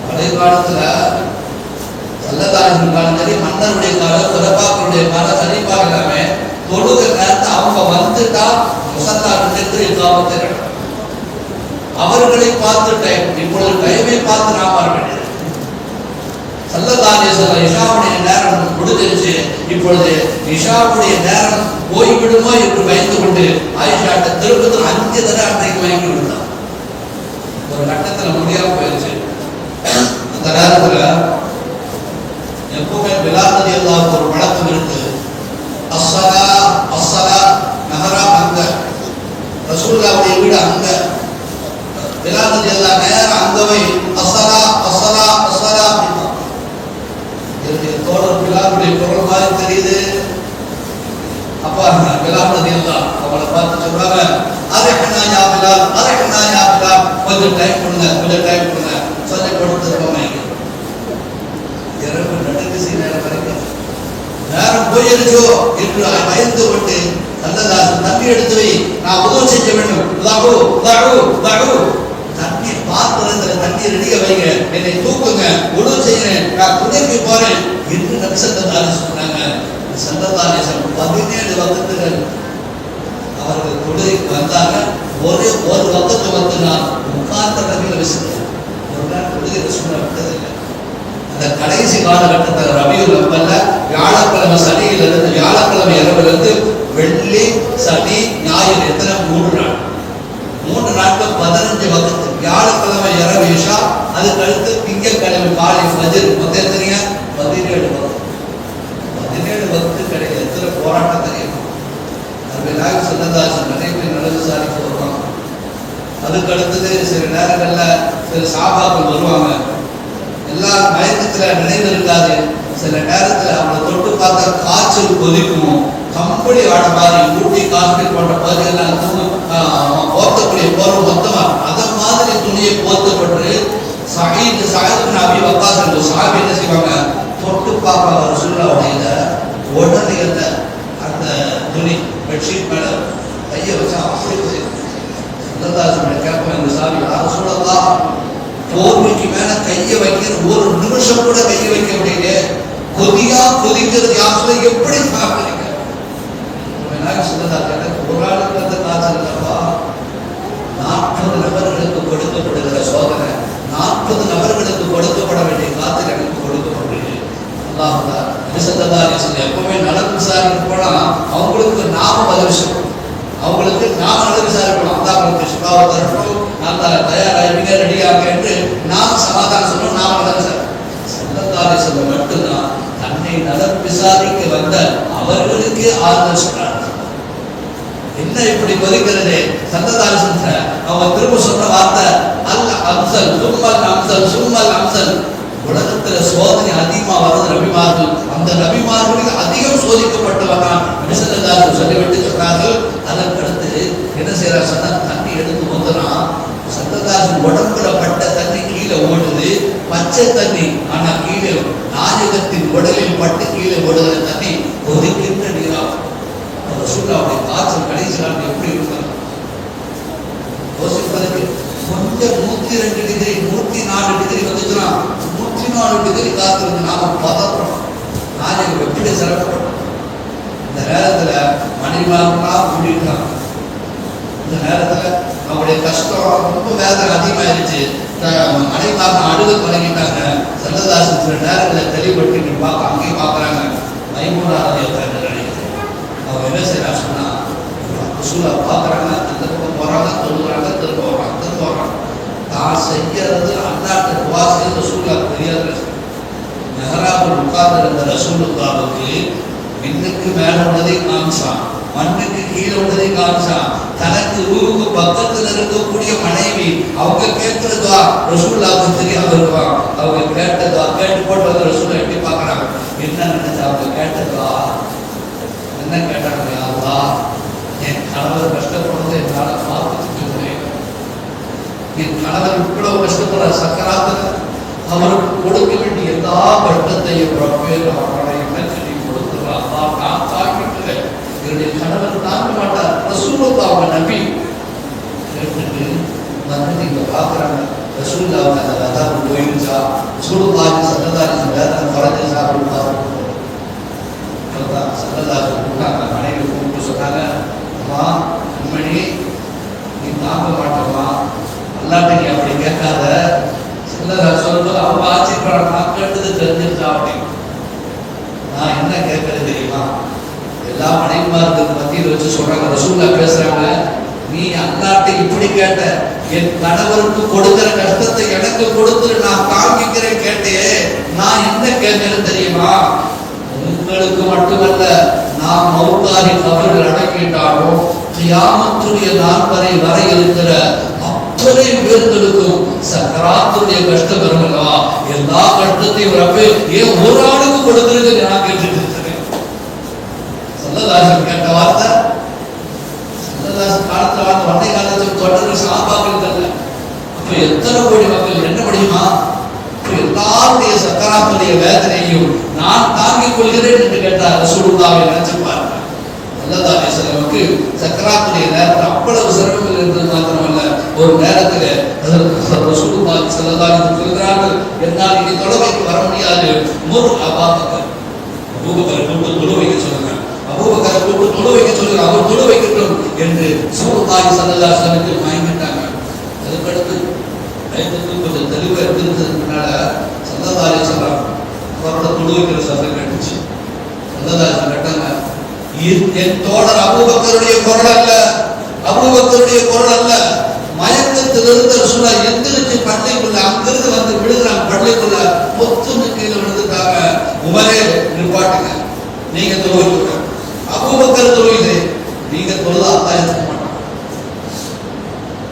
பழைய காலத்துல சல்லதாரின் காலம் சரி, மன்னருடைய காலம், குலபாக்களுடைய காலம், சரிப்பா எல்லாமே தொழுக நேரத்தை அவங்க வந்துட்டா முசல்லா நின்று காமத்தை நடக்கும். அவர்களை பார்த்து டைம், இப்பொழுது டைமை பார்த்து நாம் வர வேண்டியது. ஸல்லல்லாஹு அலைஹி வஸல்லம் இஷாவுடைய நேரம் முடிஞ்சிருச்சு. இப்பொழுது இஷாவுடைய நேரம் போய்விடுமோ என்று பயந்து கொண்டு ஆயிஷாட்ட திருப்பதி 5 தடவை அன்றைக்கு வாங்கி விடுறான். ஒரு கட்டத்துல முடியாம போயிடுச்சு. அந்த நேரத்துல எப்பவுமே பிலால் ரலியல்லாஹு ஒரு வழக்கம் இருக்கு, அஸ்ஸலா அஸ்ஸலா, நஹராம் அங்க, ரசூலுல்லாஹ்வுடைய வீடு அங்க, பிலால் ரலியல்லாஹு நேரம் அங்கவே அஸ்ஸலா அஸ்ஸலா அஸ்ஸலா. தோழர் பிலாலுடைய குரல் மாதிரி தெரியுது. அப்பா பிலால் ரலியல்லாஹு அவளை பார்த்து சொல்றாங்க, அரஹ்னா யா பிலால், அரஹ்னா யா பிலால், கொஞ்சம் டைம் கொடுங்க சொல்லி கொடுத்துருக்கோமே. இரவு நடுநிசி நேரம் வரைக்கும் நேரம் போயிருச்சோ என்று பயந்து கொண்டு ஸல்லல்லாஹு தண்ணி எடுத்து வை, நான் உதவி செய்ய வேண்டும், தண்ணி பாத்திரத்தில் தண்ணி ரெடிய வைங்க, என்னை தூக்குங்க, உதவி செய்கிறேன், நான் துணைக்கு போறேன் என்று நபி ஸல்லல்லாஹு அலைஹி சொன்னாங்க. ஸல்லல்லாஹு அலைஹி வஸல்லம் 17 வக்துகள் அவர்கள் தொழுகைக்கு வந்தாங்க. ஒரு வக்து வந்துனா உட்கார்ந்த நபியில விசுவாசம் ஒரு நாள் தொழுகை ரசூலுல்லாஹ் விட்டதில்லை. அந்த கடைசி காலகட்டத்தில் ரபியுல் அவ்வல்ல வியாழக்கிழமை சனியிலிருந்து வியாழக்கிழமை இரவிலிருந்து வெள்ளி சனி ஞாயிறு எத்தனை 3 நாட்கள் 15 வக்து. வியாழக்கிழமை இரவு இஷா, அதுக்கு அடுத்து திங்கட்கிழமை காலை ஃபஜ்ர், மொத்தம் எத்தனையா 17 வக்து. 17 வக்து கிடையாது. எத்தனை போராட்டம் தெரியுமா? நபிகள் ஸல்லல்லாஹு அலைஹி வஸல்லம் நிறைய நடந்து சாதிக்க வருவாங்க. அதுக்கு அடுத்தது சில நேரங்கள்ல சில சஹாபாக்கள் வருவாங்க. எல்லாரும் மயக்கத்துல நினைவு இருக்காது. சில நேரத்துல அவங்களை தொட்டு பார்த்தா காய்ச்சல் கொதிக்கும், கம்பளி ஆட மாதிரி ஊட்டி காஷ்மீர் போன்ற பகுதியெல்லாம் போர்த்தக்கூடிய போர்வை மொத்தமா அத மாதிரி துணியை போர்த்தப்பட்டு சயீத் அபி வக்காஸ் என்ற சஹாபி என்ன செய்வாங்க, தொட்டு பார்ப்பாங்க ரசூலுல்லாஹ்வுடைய உடனே அந்த துணி பெட்ஷீட் மேல கையை வச்சு அப்படி கேட்பாங்க. இந்த சாமி ரசூலுல்லாஹ் போர்வைக்கு மேல கையை வைக்கிற ஒரு நிமிஷம் கூட கையை வைக்க முடியல, கொதிக்கிறது. யாரும் எப்படி சாப்பிடுறீங்க? ஒரு ஆளுக்கு அந்த காய்ச்சல் இல்லப்பா, 40 நபர்களுக்கு கொடுக்கப்படுகிற சோதனை, 40 நபர்களுக்கு கொடுக்கப்பட வேண்டிய காய்ச்சல் எனக்கு கொடுக்கப்படுகிறது. அல்லாஹ் எப்பவுமே நலன் விசாரிக்க போனா அவங்களுக்கு நாம பதில் விஷயம், அவங்களுக்கு நாம நலன் விசாரிக்கணும். அவங்களுக்கு சுகாவை தரணும், நான் தயாராக ரெடியாக என்று நாம் சமாதானம் சொல்லணும். நாம நலன் விசாரி மட்டும்தான் தன்னை நலன் விசாரிக்க வந்த அவர்களுக்கு ஆறுதல் சொல்றாங்க. என்ன இப்படி கொதிக்கிறது? ஸல்லல்லாஹு அவங்க திரும்ப சொன்ன வார்த்தை அல் அம்சல் சும்மல் அம்சல். உலகத்துல சோதனை அதிகமா வர்றது நபிமார்கள், அந்த நபிமார்களுக்கு அதிகம் சோதிக்கப்பட்டவங்க நபி ஸல்லல்லாஹு அலைஹி சொல்லிவிட்டு சொன்னார்கள். அதற்கடுத்து என்ன செய்யறாங்க சொன்னா, தண்ணி எடுத்து ஊத்துனா ஸல்லல்லாஹு உடம்புல பட்ட தண்ணி கீழே ஓடுது, பச்சை தண்ணி. ஆனா கீழே நாயகத்தின் உடலில் பட்டு கீழே ஓடுகிற தண்ணி கொதிக்கின்ற நீராகும். ரசூலுல்லாஹ்வுடைய காய்ச்சல் கடைசி நாள் எப்படி இருந்தாங்க யோசிப்பதற்கு கொஞ்சம் 102 டிகிரி 104 டிகிரி வந்துச்சுன்னா 104 டிகிரி காத்திருந்து நாம பதப்படுறோம். நாயகம் எப்படி சிறப்பப்பட்டோம். இந்த நேரத்துல மணிமார்களாக கூடிட்டாங்க. இந்த நேரத்துல அவருடைய கஷ்டம் ரொம்ப வேதனை அதிகமாயிருச்சு. மணிமார்கள் அழுக தொடங்கிட்டாங்க. ஸல்லல்லாஹு சில நேரங்களில் தெளிவுபட்டு பார்க்க அங்கேயும் பார்க்குறாங்க. மைமூனா ரலியல்லாஹு அன்ஹா அவங்க என்ன செய்யறாங்க சொன்னா, ரசூலா பார்க்குறாங்க, அந்த பக்கம் போகிறாங்க, தொழுகிறாங்க, திரும்ப வர்றாங்க, திரும்ப வர்றாங்க. தான் செய்யறது அல்லாட்ட துவா செய்து ரசூலா தெரியாது. மெஹராபில் உட்கார்ந்திருந்த ரசூலுல்லாவுக்கு விண்ணுக்கு மேல உள்ளதை காமிச்சான், மண்ணுக்கு கீழே உள்ளதை காமிச்சான். தனக்கு ரூவுக்கு பக்கத்தில் இருக்கக்கூடிய மனைவி அவங்க கேட்கிறதா ரசூலுல்லாவுக்கு தெரியாம இருப்பான். அவங்க கேட்டதா கேட்டு போட்டு வந்து ரசூலா எப்படி பார்க்கறாங்க, என்ன நினைச்சா அவங்க கேட்டதா என்ன கேட்டாங்க, யாருதா என் கணவர் கஷ்டப்படுறது என்னால் பார்த்துட்டு முடியும், என் கணவர் இவ்வளவு கஷ்டப்படுற சக்கராத்துல அவருக்கு கொடுக்க வேண்டிய எல்லா கஷ்டத்தையும் அவருடைய இலக்கணி கொடுத்துறாங்க. நான் தாங்கிட்டு என்னுடைய கணவர் தாங்க மாட்டார். ரசூலுல்லாஹ் அவங்க நபி கேட்டுட்டு வந்து நீங்க பார்க்குறாங்க ரசூலுல்லாஹ் அந்த அதான் போயிடுச்சா, ரசூலுல்லாஹ் சல்லல்லாஹு வேதனை குறைஞ்சு சாப்பிடுவார். சல்லல்லாஹு கூப்பிட்டாங்க, மனைவி கூப்பிட்டு சொன்னாங்க, அம்மா உண்மணி நீ தாங்க மாட்டோமா, அல்லாட்ட நீ அப்படி கேட்காத. சொல்லும்போது அவங்க ஆச்சரியப்படுறாங்க, நான் கேட்டது தெரிஞ்சிருக்கா அப்படின்னு. நான் என்ன கேட்கறது தெரியுமா, எல்லா மனைவிமார்களுக்கு மத்தியில் வச்சு சொல்றாங்க, ரசூலுல்லாஹ் பேசுறாங்க, நீ அல்லாட்ட இப்படி கேட்ட, என் கணவருக்கு கொடுக்கிற கஷ்டத்தை எனக்கு கொடுத்து நான் காண்பிக்கிறேன் கேட்டே, நான் என்ன கேட்கிறேன் தெரியுமா, உங்களுக்கு மட்டுமல்ல நாம் மௌத்தாரி கபர்கள் அடக்கிட்டாலும் கியாமத்துடைய நாள் வரை இருக்கிற அத்தனை பேர்களுக்கும் சக்கராத்துடைய கஷ்டம் வருமல்லவா, எல்லா கஷ்டத்தையும் ரப்பே ஏன் ஒரு ஆளுக்கு கொடுக்கிறது நான் கேட்டுட்டு இருக்கிறேன். சல்லல்லாஹு கேட்ட வார்த்தை, சல்லல்லாஹு காலத்துல வாழ்ந்த வண்டை காலத்தில் தொடர்ந்து சாபாக்கள் தெரியல. அப்ப எத்தனை கோடி மக்கள் என்ன முடியுமா, எல்லாருடைய சக்கராத்துடைய வேதனையும் நான் தாங்கிக் கொள்கிறேன் என்று கேட்டார் ரசூலுல்லாஹ்வை நினைச்சு பாருங்க. ஸல்லல்லாஹு அலைஹி வஸல்லமுக்கு சக்கராத்துடைய நேரத்தில் அவ்வளவு சிரமங்கள் இருந்தது மாத்திரமல்ல, ஒரு நேரத்தில் ரசூலுல்லாஹ் ஸல்லல்லாஹு அலைஹி வஸல்லம் சொல்கிறார்கள், என்னால் இனி தொழுகைக்கு வர முடியாது, முர் அபூபக்கர், அபூபக்கர் கூப்பிட்டு தொழு வைக்க சொல்லுங்க, அபூபக்கரை கூப்பிட்டு தொழு வைக்க சொல்லுங்க, அவர் தொழு வைக்கட்டும் என்று ரசூலுல்லாஹ் ஸல்லல்லாஹு அலைஹி வஸல்லம் வாங்கிட்டாங்க. அதுக்கடுத்து கொஞ்சம் தெளிவாக இருந்ததுனால சல்லல்லாஹு அலைஹி வஸல்லம் அவரோட தொழு வைக்கிற சத்தம் கேட்டுச்சு. சல்லல்லாஹு அலைஹி வஸல்லம் கேட்டாங்க, என் தோழர் அபூபக்கருடைய குரல் அல்ல, அபூபக்கருடைய குரல் அல்ல, மயக்கத்திலிருந்து ரசூலுல்லாஹ் எந்திரிச்சு பள்ளிக்குள்ள அங்கிருந்து வந்து விழுகிறாங்க, பள்ளிக்குள்ள பொத்துன்னு கீழே விழுந்துட்டாங்க. உமரே நிப்பாட்டுங்க, நீங்க தொழுவிங்க, அபூபக்கர் தொழுவிங்க, நீங்க தொழுதா அல்லாஹ் ஏற்க மாட்டாங்க.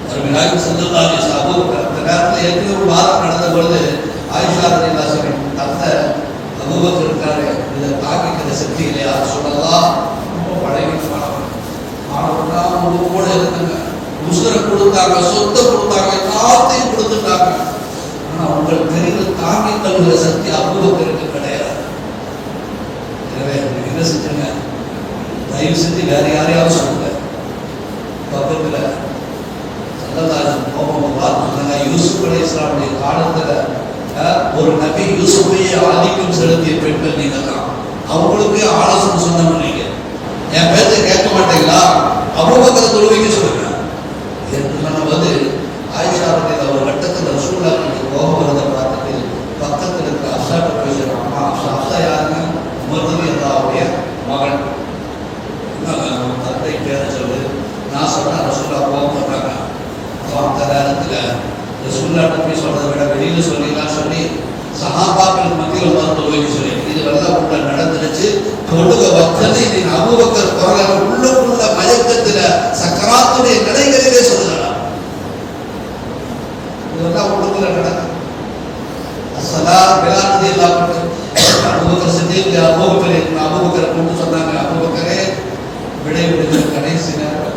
அருமையாய் ஸல்லல்லாஹு அலைஹி வஸல்லம் அபூபக்கர் அந்த நேரத்தில் ஏற்கனவே ஒரு வாரம் நடந்த பொழுது ஆயிஷா ரலியல்லாஹு அன்ஹா அந்த அபூபக்கர் இருக்காரு, இதை தாக்கிக்கிற சக்தி இல்லையா சொல்லலாம், ரொம்ப பழகிட்டு மாணவர்களாக கூட இருந்தாங்க, உசுரை கொடுத்தாங்க, சொத்தை கொடுத்தாங்க, எல்லாத்தையும் கொடுத்துட்டாங்க. ஆனா உங்கள் தெருவில் தாங்கி தள்ளுகிற சக்தி அபூபக்கருக்கு கிடையாது. எனவே என்ன செஞ்சுங்க, தயவு செஞ்சு வேற யாரையாவது சொல்லுங்க. பக்கத்துல சல்லல்லாஹு கோபம் பார்த்துருந்தாங்க, யூசுப் அலைஹிஸ்ஸலாமுடைய காலத்துல ஒரு நபி யூசுஃபையே ஆதிக்கம் செலுத்திய பெண்கள் நீங்க தான், அவங்களுக்கு ஆலோசனை சொன்னவங்க நீங்க, என் பேச்சை கேட்க மாட்டீங்களா, அபூபக்கரை தொழுவைக்கு சொல்லுங்க என்று சொன்னபோது ஆயிஷா ரலியல்லாஹு ஒரு கட்டத்தில் ரசூலுல்லாஹ்வுக்கு கோபம் வரதை பார்த்துட்டு பக்கத்தில் இருக்கிற ஹப்ஸாட்ட பேசுகிறாங்க, அம்மா ஹப்ஸா யாருங்க, உமர் ரலியல்லாஹுடைய மகன், தந்தை பேரை சொல்லு, நான் சொன்னேன் ரசூலுல்லாஹ் கோபம் பண்றாங்க. அந்த நேரத்தில் ரசூலுல்லாஹ் போய் சொல்றதை விட வெளியில சொல்லிடலாம் சொல்லி சஹாபாக்கள் மத்தியில் தொழுகைக்கு சொல்லி இது வெள்ளம் உள்ள நடந்துருச்சு. தொழுக வச்சது இது அபூபக்கர் குரல உள்ளுக்குள்ள மயக்கத்துல சக்கராத்துடைய நிலைகளிலே சொல்லலாம். இதெல்லாம் உள்ளுக்குள்ள நடக்கும். அஸ்ஸலாம் பிலால் எல்லாம் அபூபக்கர் சித்திக் அபூபக்கரை கூப்பிட்டு சொன்னாங்க, அபூபக்கரே விடை விடுகிற கடைசி நேரம்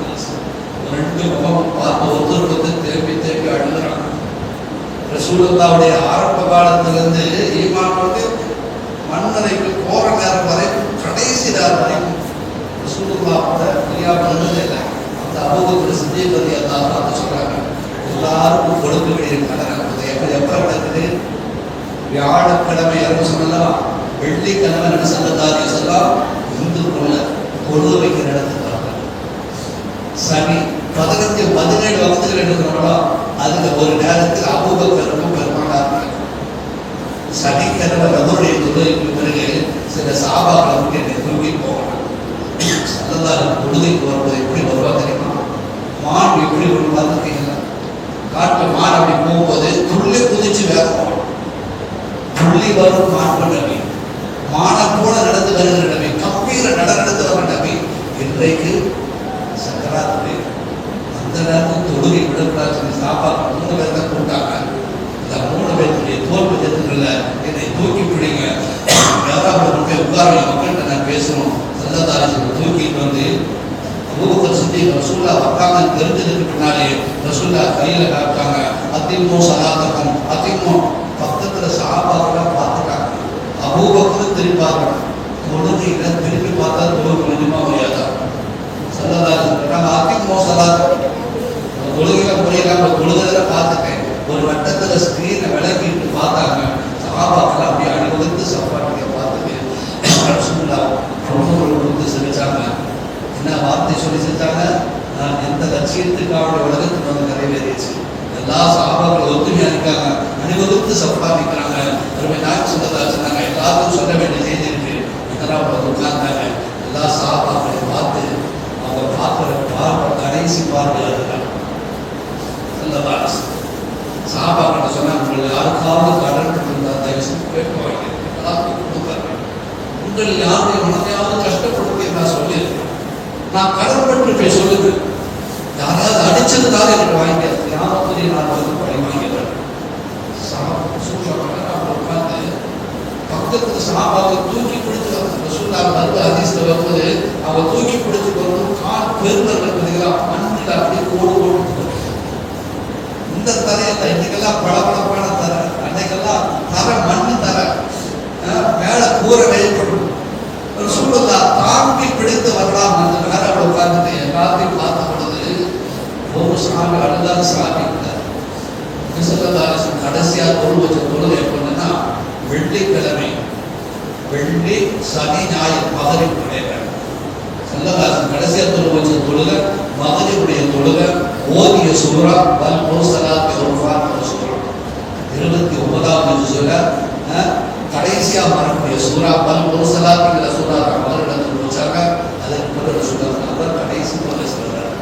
ரெண்டு முகம் பார்த்து ஒருத்தருக்கு திருப்பி திருப்பி அழுகிறாங்க. ரசூலுல்லாஹ்வுடைய ஆரம்ப காலத்திலிருந்து ஈமான் வந்து மன்னரைக்கு போற நேரம் வரைக்கும் கடைசி நேரம் வரைக்கும் ரசூலுல்லாஹ்வோட பிரியா பண்ணது இல்லை. அந்த அபூபக்கர் சித்திக் ரலியல்லாஹு அன்ஹு சொல்றாங்க, எல்லாருக்கும் கொடுக்க வேண்டிய கடனை எப்ப நடக்குது, வியாழக்கிழமை இறங்கு சொல்லலாம், வெள்ளிக்கிழமை நபி ஸல்லல்லாஹு அலைஹி வஸல்லம் இந்துக்குள்ள தொழு வைக்கிற இடத்துக்கு சனி 17 வகுப்புகள் எடுக்கிறோம்னா அதுக்கு ஒரு நேரத்தில் அபூபக்கருக்கும் பெருமானார் சனிக்கிழமை ரமனுடைய தொழுகைக்கு பிறகு சில சாபாக்களை என்னை தூக்கி போகணும். சல்லல்லாஹு தொழுகைக்கு வரும்போது எப்படி வருவாங்க உங்களுக்கு பார்த்துருக்கீங்களா? காட்டு மான் அப்படி போகும்போது துள்ளி குதிச்சு வேகம் துள்ளி வரும் மான் நபி, மான போல நடந்து வருகிற நபி, கம்பீர நடந்து வர நபி. இன்றைக்கு சக்கராத்து அந்த நேரத்தில் தொழுகை விடக்கூடாது சொல்லி சாப்பாடு 3 பேர் தான் கூட்டாங்க. இந்த 3 பேருடைய தோல்வி ஜெத்துக்களில் என்னை தூக்கி பிடிங்க, யாராவது போய் உட்கார்ந்து மக்கள்கிட்ட நான் பேசணும். சல்லல்லாஹு தூக்கிட்டு வந்து அபூபக்கர் சித்திக் ரசூலுல்லாஹ் வக்காம தெரிஞ்சதுக்கு பின்னாலே ரசூலுல்லாஹ் கையில காட்டாங்க, அத்திமோ சலாத்தகம் அத்திமோ. பக்கத்துல சஹாபாக்களை பார்த்துட்டாங்க. அபூபக்கர் திருப்பாங்க, தொழுகையில திருப்பி பார்த்தா தொழுகை கொஞ்சமா முடியாதா? சல்லல்லாஹு அத்திமோ சலாத்தகம் தொழுகையில முறையில தொழுகையில பார்த்துட்டேன். ஒரு வட்டத்துல ஸ்கிரீனை விளக்கிட்டு பார்த்தாங்க. சஹாபாக்களை அப்படியே அணிவகுத்து சப்பாட்டியை பார்த்துட்டு ரசூலுல்லாஹ் கொடுத்து சிரிச்சாங்க. என்ன வார்த்தை சொல்லி செஞ்சாங்க? நான் எந்த லட்சியத்துக்காக உலகத்துக்கு வந்து நிறைவேறிச்சு. எல்லா சஹாபாக்களும் ஒத்துமையா இருக்காங்க, அணிவகுத்து சப்பா நிற்கிறாங்க. அருமை நாயகம் ஸல்லல்லாஹு சொன்னாங்க, எல்லாருக்கும் சொல்ல வேண்டிய செய்தி இருக்கு. இதெல்லாம் உட்கார்ந்தாங்க. எல்லா சஹாபாக்களையும் பார்த்து அவங்க பார்க்குற கடைசி பார்வையாளர்கள் சஹாபாக்கள் சொன்னாங்க, உங்களை யாருக்காவது கடன் இருந்தால் தயவு கேட்குவாங்க, எல்லாருக்கும் கொடுத்தாங்க. உங்கள் யாருடைய மனதையாவது கஷ்டப்படுத்தி நான் சொல்லியிருக்கேன், நான் கடன்பட்டு போய் சொல்லுது. யாராவது அடிச்சதுக்காக எனக்கு வாங்கிட்டேன், யாரும் நான் வந்து பழி வாங்கிடுறேன். உட்காந்து பக்கத்துக்கு சாப்பாவை தூக்கி பிடிச்சு ரசூலுல்லாஹ் வந்து ஹதீஸ்ல வரும்போது அவ தூக்கி பிடிச்சு வரும் கால் பெருமர்கள் பார்த்தீங்களா, மண்ணில் அப்படியே கோடு கோடு. இந்த தரையில இன்னைக்கெல்லாம் பளபளப்பான தரை, அன்னைக்கெல்லாம் தர மண்ணு தர, மேல கூரை வேயப்படும். ரசூலுல்லாஹ் தாண்டி பிடித்து வரலாம் அந்த நேரம் அவளை உட்கார்ந்துட்டு எல்லாத்தையும் பார்த்த பொழுது ஒரு சாமி அழுதாத சாமி கடைசியா தொழுகை எப்படின்னா வெள்ளிக்கிழமை, வெள்ளி சனி ஞாயிறு மகரிப் கிடையாது. சல்லல்லாஹு கடைசியா தொழுகை மகரிபுடைய தொழுகை ஓதிய சூரா வல் முர்சலாத் சூரா 29வது ஜுஸ்ல கடைசியா வரக்கூடிய சூரா வல் முர்சலாத்ங்கிற சூரா மகரிடத்தில் வச்சாங்க. அதுக்கு பிறகு சொல்றாங்க கடைசி போல சொல்றாங்க.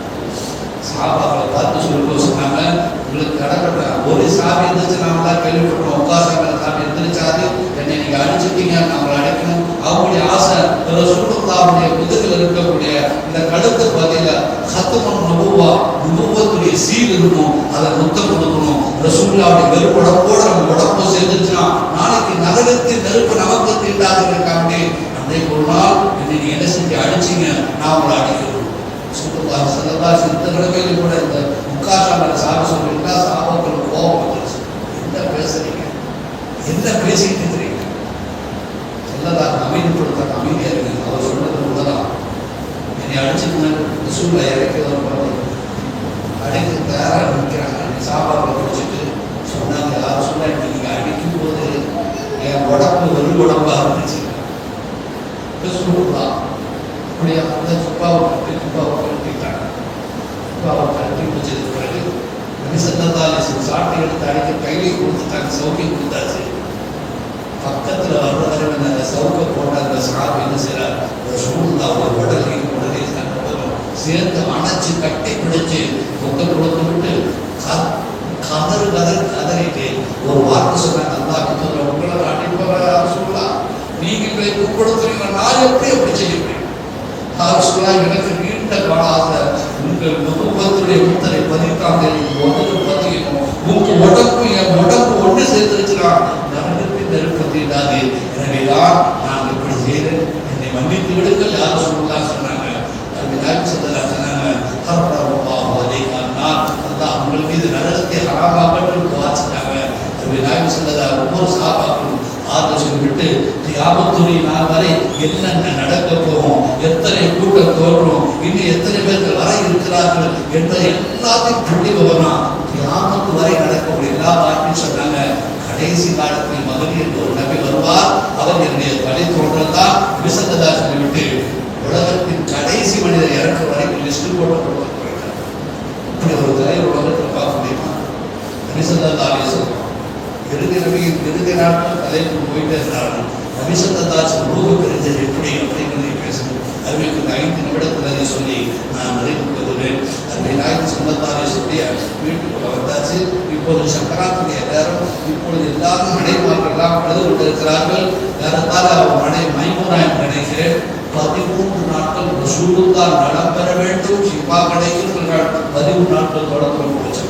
சஹாபாக்களை பார்த்து சொல்லிட்டு சொன்னாங்க, உங்களுக்கு கடற்கட்ட ஒரு சாமி இருந்துச்சு, நாம தான் கேள்விப்பட்டோம். உட்காசாமி சாமி இருந்துருச்சாது, என்னை நீங்க அடிச்சுட்டீங்க, நம்மளை அடிக்கணும். அவங்களுடைய ஆசை ரசூலுல்லாஹ்வுடைய முதுகில் இருக்கக்கூடிய இந்த கழுத்து பதில ஹத்முன் நபுவா, நபுவத்துடைய சீல் இருக்கணும், அதை முத்தம் கொடுக்கணும். ரசூலுல்லாஹ்வுடைய நெருப்போட நம்ம உடம்பு சேர்ந்துச்சுன்னா நாளைக்கு நரகத்தின் நெருப்பு நமக்கு தீண்டாது இருக்காண்டி அன்றைக்கு ஒரு நாள் என்னை நீ என்ன செஞ்சு அடிச்சிங்க, நான் உங்களை அடிக்கணும். ரசூலுல்லாஹ் ஸல்லல்லாஹு அலைஹி வஸல்லம் கூட இந்த முக்காஷாம சாமி சொல்லிட்டா சாபாக்களுக்கு கோபம் வந்துருச்சு. என்ன பேசுறீங்க, என்ன பேசிட்டு இருக்கிறீங்க? சொல்லலாம் அமைதிப்படுத்த அமைதியா இருக்கு. அவர் சொன்னது உள்ளதான். என்னை அடிச்சுட்டு ரசூலுல்லாஹ் இறக்கி வரும் அடிக்க தயாராக நிற்கிறாங்க. சாபாக்களை பிடிச்சிட்டு சொன்னாங்க, யாரும் சொன்னாங்க, நீங்க அடிக்கும் போது என் உடம்பு வெறு உடம்பா இருந்துச்சு. ரசூலுல்லாஹ் அப்படியே அந்த துப்பாவை கட்டிட்டாங்க. துப்பாவை கட்டி பிடிச்சதுக்கு பிறகு நபி ஸல்லல்லாஹு அலைஹி வஸல்லம் சாட்டை எடுத்து அடிக்க கையிலே கொடுத்துட்டாங்க, சௌக்கியம் கொடுத்தாச்சு. பக்கத்தில் வர்றவரை அந்த சௌக்க போட்ட அந்த சாப்பை என்ன செய்யறார், ரசூலுல்லாஹ் உடனே சேர்ந்து அணைச்சு கட்டி பிடிச்சு முத்தம் கொடுத்து விட்டு கதறிட்டு ஒரு வார்த்தை சொன்னாங்க, அல்லாஹ் உங்களை அடிப்பவரா ரசூலுல்லாஹ், நீங்க எங்களை கூப்பிடுறீங்க, நான் எப்படி அப்படி செய்ய முடியும்? எனக்கு நீண்ட காலாக உங்கள் குடும்பத்துடைய முத்தரை பதித்தாங்க, உங்க உடம்பு என் உடம்பு ஒன்று சேர்த்துருச்சுன்னா நரகத்தின் நெருக்கத்தை இல்லாது. எனவேதான் நான் இப்படி செய்தேன், என்னை மன்னித்து விடுங்கள். யாரும் சொல்லலாம் சொன்னாங்க. உங்கள் மீது நரகத்தை ஹராமாக்கட்டும் வாசிட்டாங்க. ஒவ்வொரு சாபாக்களும் ஆறுதல் சொல்லிவிட்டு கியாமத்துடைய நாள் வரை என்னென்ன நடக்க போகும், எத்தனை கூட்டம் தோன்றும், இன்னும் எத்தனை பேர்கள் வர இருக்கிறார்கள் என்பதை எல்லாத்தையும் புள்ளி விவரம் கியாமத்து வரை நடக்கக்கூடிய எல்லா வாய்ப்பும் சொன்னாங்க. கடைசி காலத்தில் மகனில் ஒரு நபி வருவார், அவர் என்னுடைய தலை தோன்றல் தான் விசந்ததா சொல்லிவிட்டு உலகத்தின் கடைசி மனிதர் இறக்க வரைக்கும் லிஸ்ட் போட்டு கொடுத்துருக்காங்க. இப்படி ஒரு தலைவர் உலகத்தில் பார்க்க முடியுமா? விசந்ததா சொல்லுவாங்க. இறுதி நாட்கள் தலைப்பு போயிட்டே இருந்தாலும் நபி ஸல்லல்லாஹு அலைஹி வஸல்லம் ரூஹ் தெரிஞ்சது எப்படி அப்படிங்கிறதை பேசணும். அதுக்கு 5 நிமிடத்தில் அதை சொல்லி நான் நிறைவு கொள்கிறேன். நபி நாயகம் ஸல்லல்லாஹு அலைஹி வஸல்லம் இப்போது சக்கராத்துடைய நேரம். இப்பொழுது எல்லாரும் மனைமார்கள்லாம் அழுது கொண்டிருக்கிறார்கள். நேரத்தால் அவர் மனை மைமூனாயம் நினைக்கிறேன் 13 நாட்கள் ரசூலுல்லாஹ் நலம் பெற வேண்டும், ஷிஃபா கிடைக்கும். 13 நாட்கள் தொடர்ந்து போச்சு.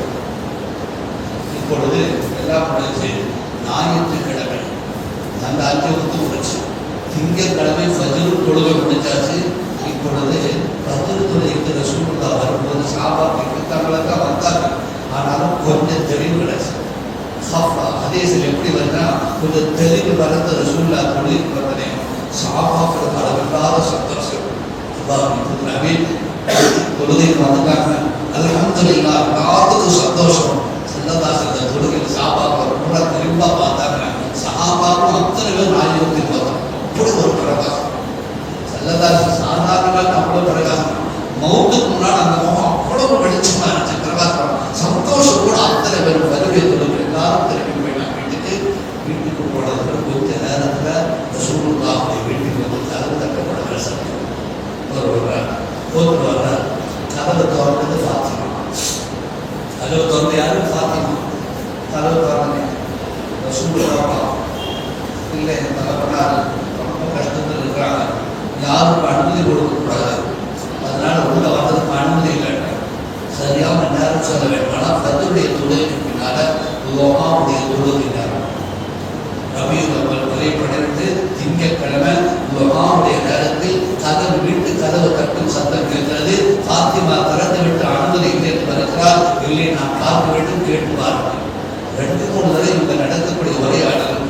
இப்பொழுது எல்லாம் முடிஞ்சு ஞாயிற்றுக்கிழமை அந்த 5 முடிச்சு, திங்கட்கிழமை ஃபஜ்ர் தொழுகை முடிச்சாச்சு. இப்பொழுது ஃபஜ்ர் தொழுகைக்கு ரசூலுல்லாஹ் வரும்போது சஹாபாக்கள் தங்களுக்கு வந்தாங்க. ஆனாலும் கொஞ்சம் தெளிவு கிடைச்சு. ஹதீஸில் எப்படி வந்தா கொஞ்சம் தெளிவு வரந்த ரசூலுல்லாஹ் தொழுகைக்கு வந்தனே சஹாபாக்களுக்கு அளவில்லாத சந்தோஷம். நபி தொழுகைக்கு வந்துட்டாங்க, அல்ஹம்துலில்லாஹ், எல்லாத்துக்கும் சந்தோஷம். செல்லதாசன் தொழுகையில் சஹாபாக்கள் கூட தெளிவா பார்த்தாங்க. சஹாபாக்களும் அத்தனை பேர் நாயகத்தில் பார்த்தோம். அப்படி ஒரு பிரகாசம். செல்லதாசன் சாதாரணமாக அவ்வளவு பிரகாசம். மௌத்துக்கு முன்னால் அந்த முகம் அவ்வளவு வெளிச்சமா இருந்துச்சு, பிரகாசம். சந்தோஷம் கூட அத்தனை பேர் வருகை தொழுகை எல்லாரும் திரும்பி போயிட்டாங்க வீட்டுக்கு. வீட்டுக்கு போனதுக்கு கொஞ்ச நேரத்துல ரசூலுல்லாஹ்வுடைய வீட்டுக்கு வந்து கதவு தட்டப்பட சத்தம். ஒருவர் வர கதவை திறந்தது ஃபாத்திமா. கதவை திறந்து யாரு? ஃபாத்திமா. கதவை திறந்து ரசூலுல்லாஹ் இல்லை, என் தலைவனார் ரொம்ப கஷ்டத்தில் இருக்கிறாங்க, யாருக்கும் அனுமதி கொடுக்கக்கூடாது, அதனால உள்ள வர்றதுக்கு அனுமதி இல்லைங்க. சரியான நேரம் சொல்ல வேண்டும். ஆனால் ஃபஜ்ருடைய தொழுகைக்கு பின்னால துஆவுடைய தொழுகை நேரம் ரபியுல் அவ்வல் வரை திங்கட்கிழமை துஆவுடைய நேரத்தில் கதவு வீட்டு கதவு தட்டும் சத்தம் கேட்கிறது. ஃபாத்திமா திறந்து விட்டு அனுமதி கேட்டு வருகிறார். இல்லை, நான் பார்க்க வேண்டும், கேட்டு பாருங்கள். 2-3 தடவை இவங்க நடக்கக்கூடிய உரையாடல்.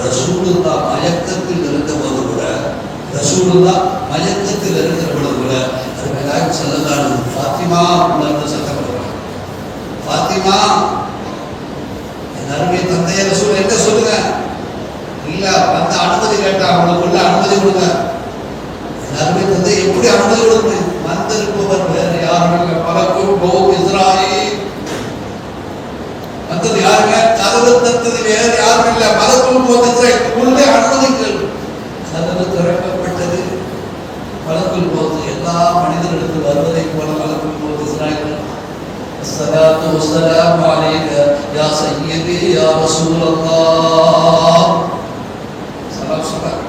ரசூலுல்லாஹ் மயக்கத்தில் இருந்தபோது கூட, ரசூலுல்லாஹ் மயக்கத்தில் இருக்கிற பொழுது கூட அதுக்காக சொல்லலாம், ஃபாத்திமா அப்படின்னு சத்தம் போடுறாங்க. ஃபாத்திமா, என் அருமை தந்தைய ரசூல் என்ன சொல்லுங்க? இல்ல, அந்த அனுமதி கேட்டா அவங்களுக்குள்ள அனுமதி கொடுங்க. என் அருமை தந்தை எப்படி அனுமதி கொடுக்கணும்? வந்திருப்பவர் வேறு யாரும் இல்லை, பலக்கும் பௌத் இஸ்ராயீல். வந்தது யாருங்க? கதவு தந்தது வேறு யாரும் இல்லை, பலக்கும் பௌத் இஸ்ராயீல். உள்ளே அனுமதிகள். கதவு திறக்கப்பட்டது. மலக்குல் மௌத் எல்லா மனிதர்களுக்கு வருவதை போல மலக்குல் மௌத் இஸ்ராயீல். அஸ்ஸலாத்து வஸ்ஸலாமு அலைக யா சய்யிதி யா ரசூலல்லாஹ். சலாம் சொல்றாங்க.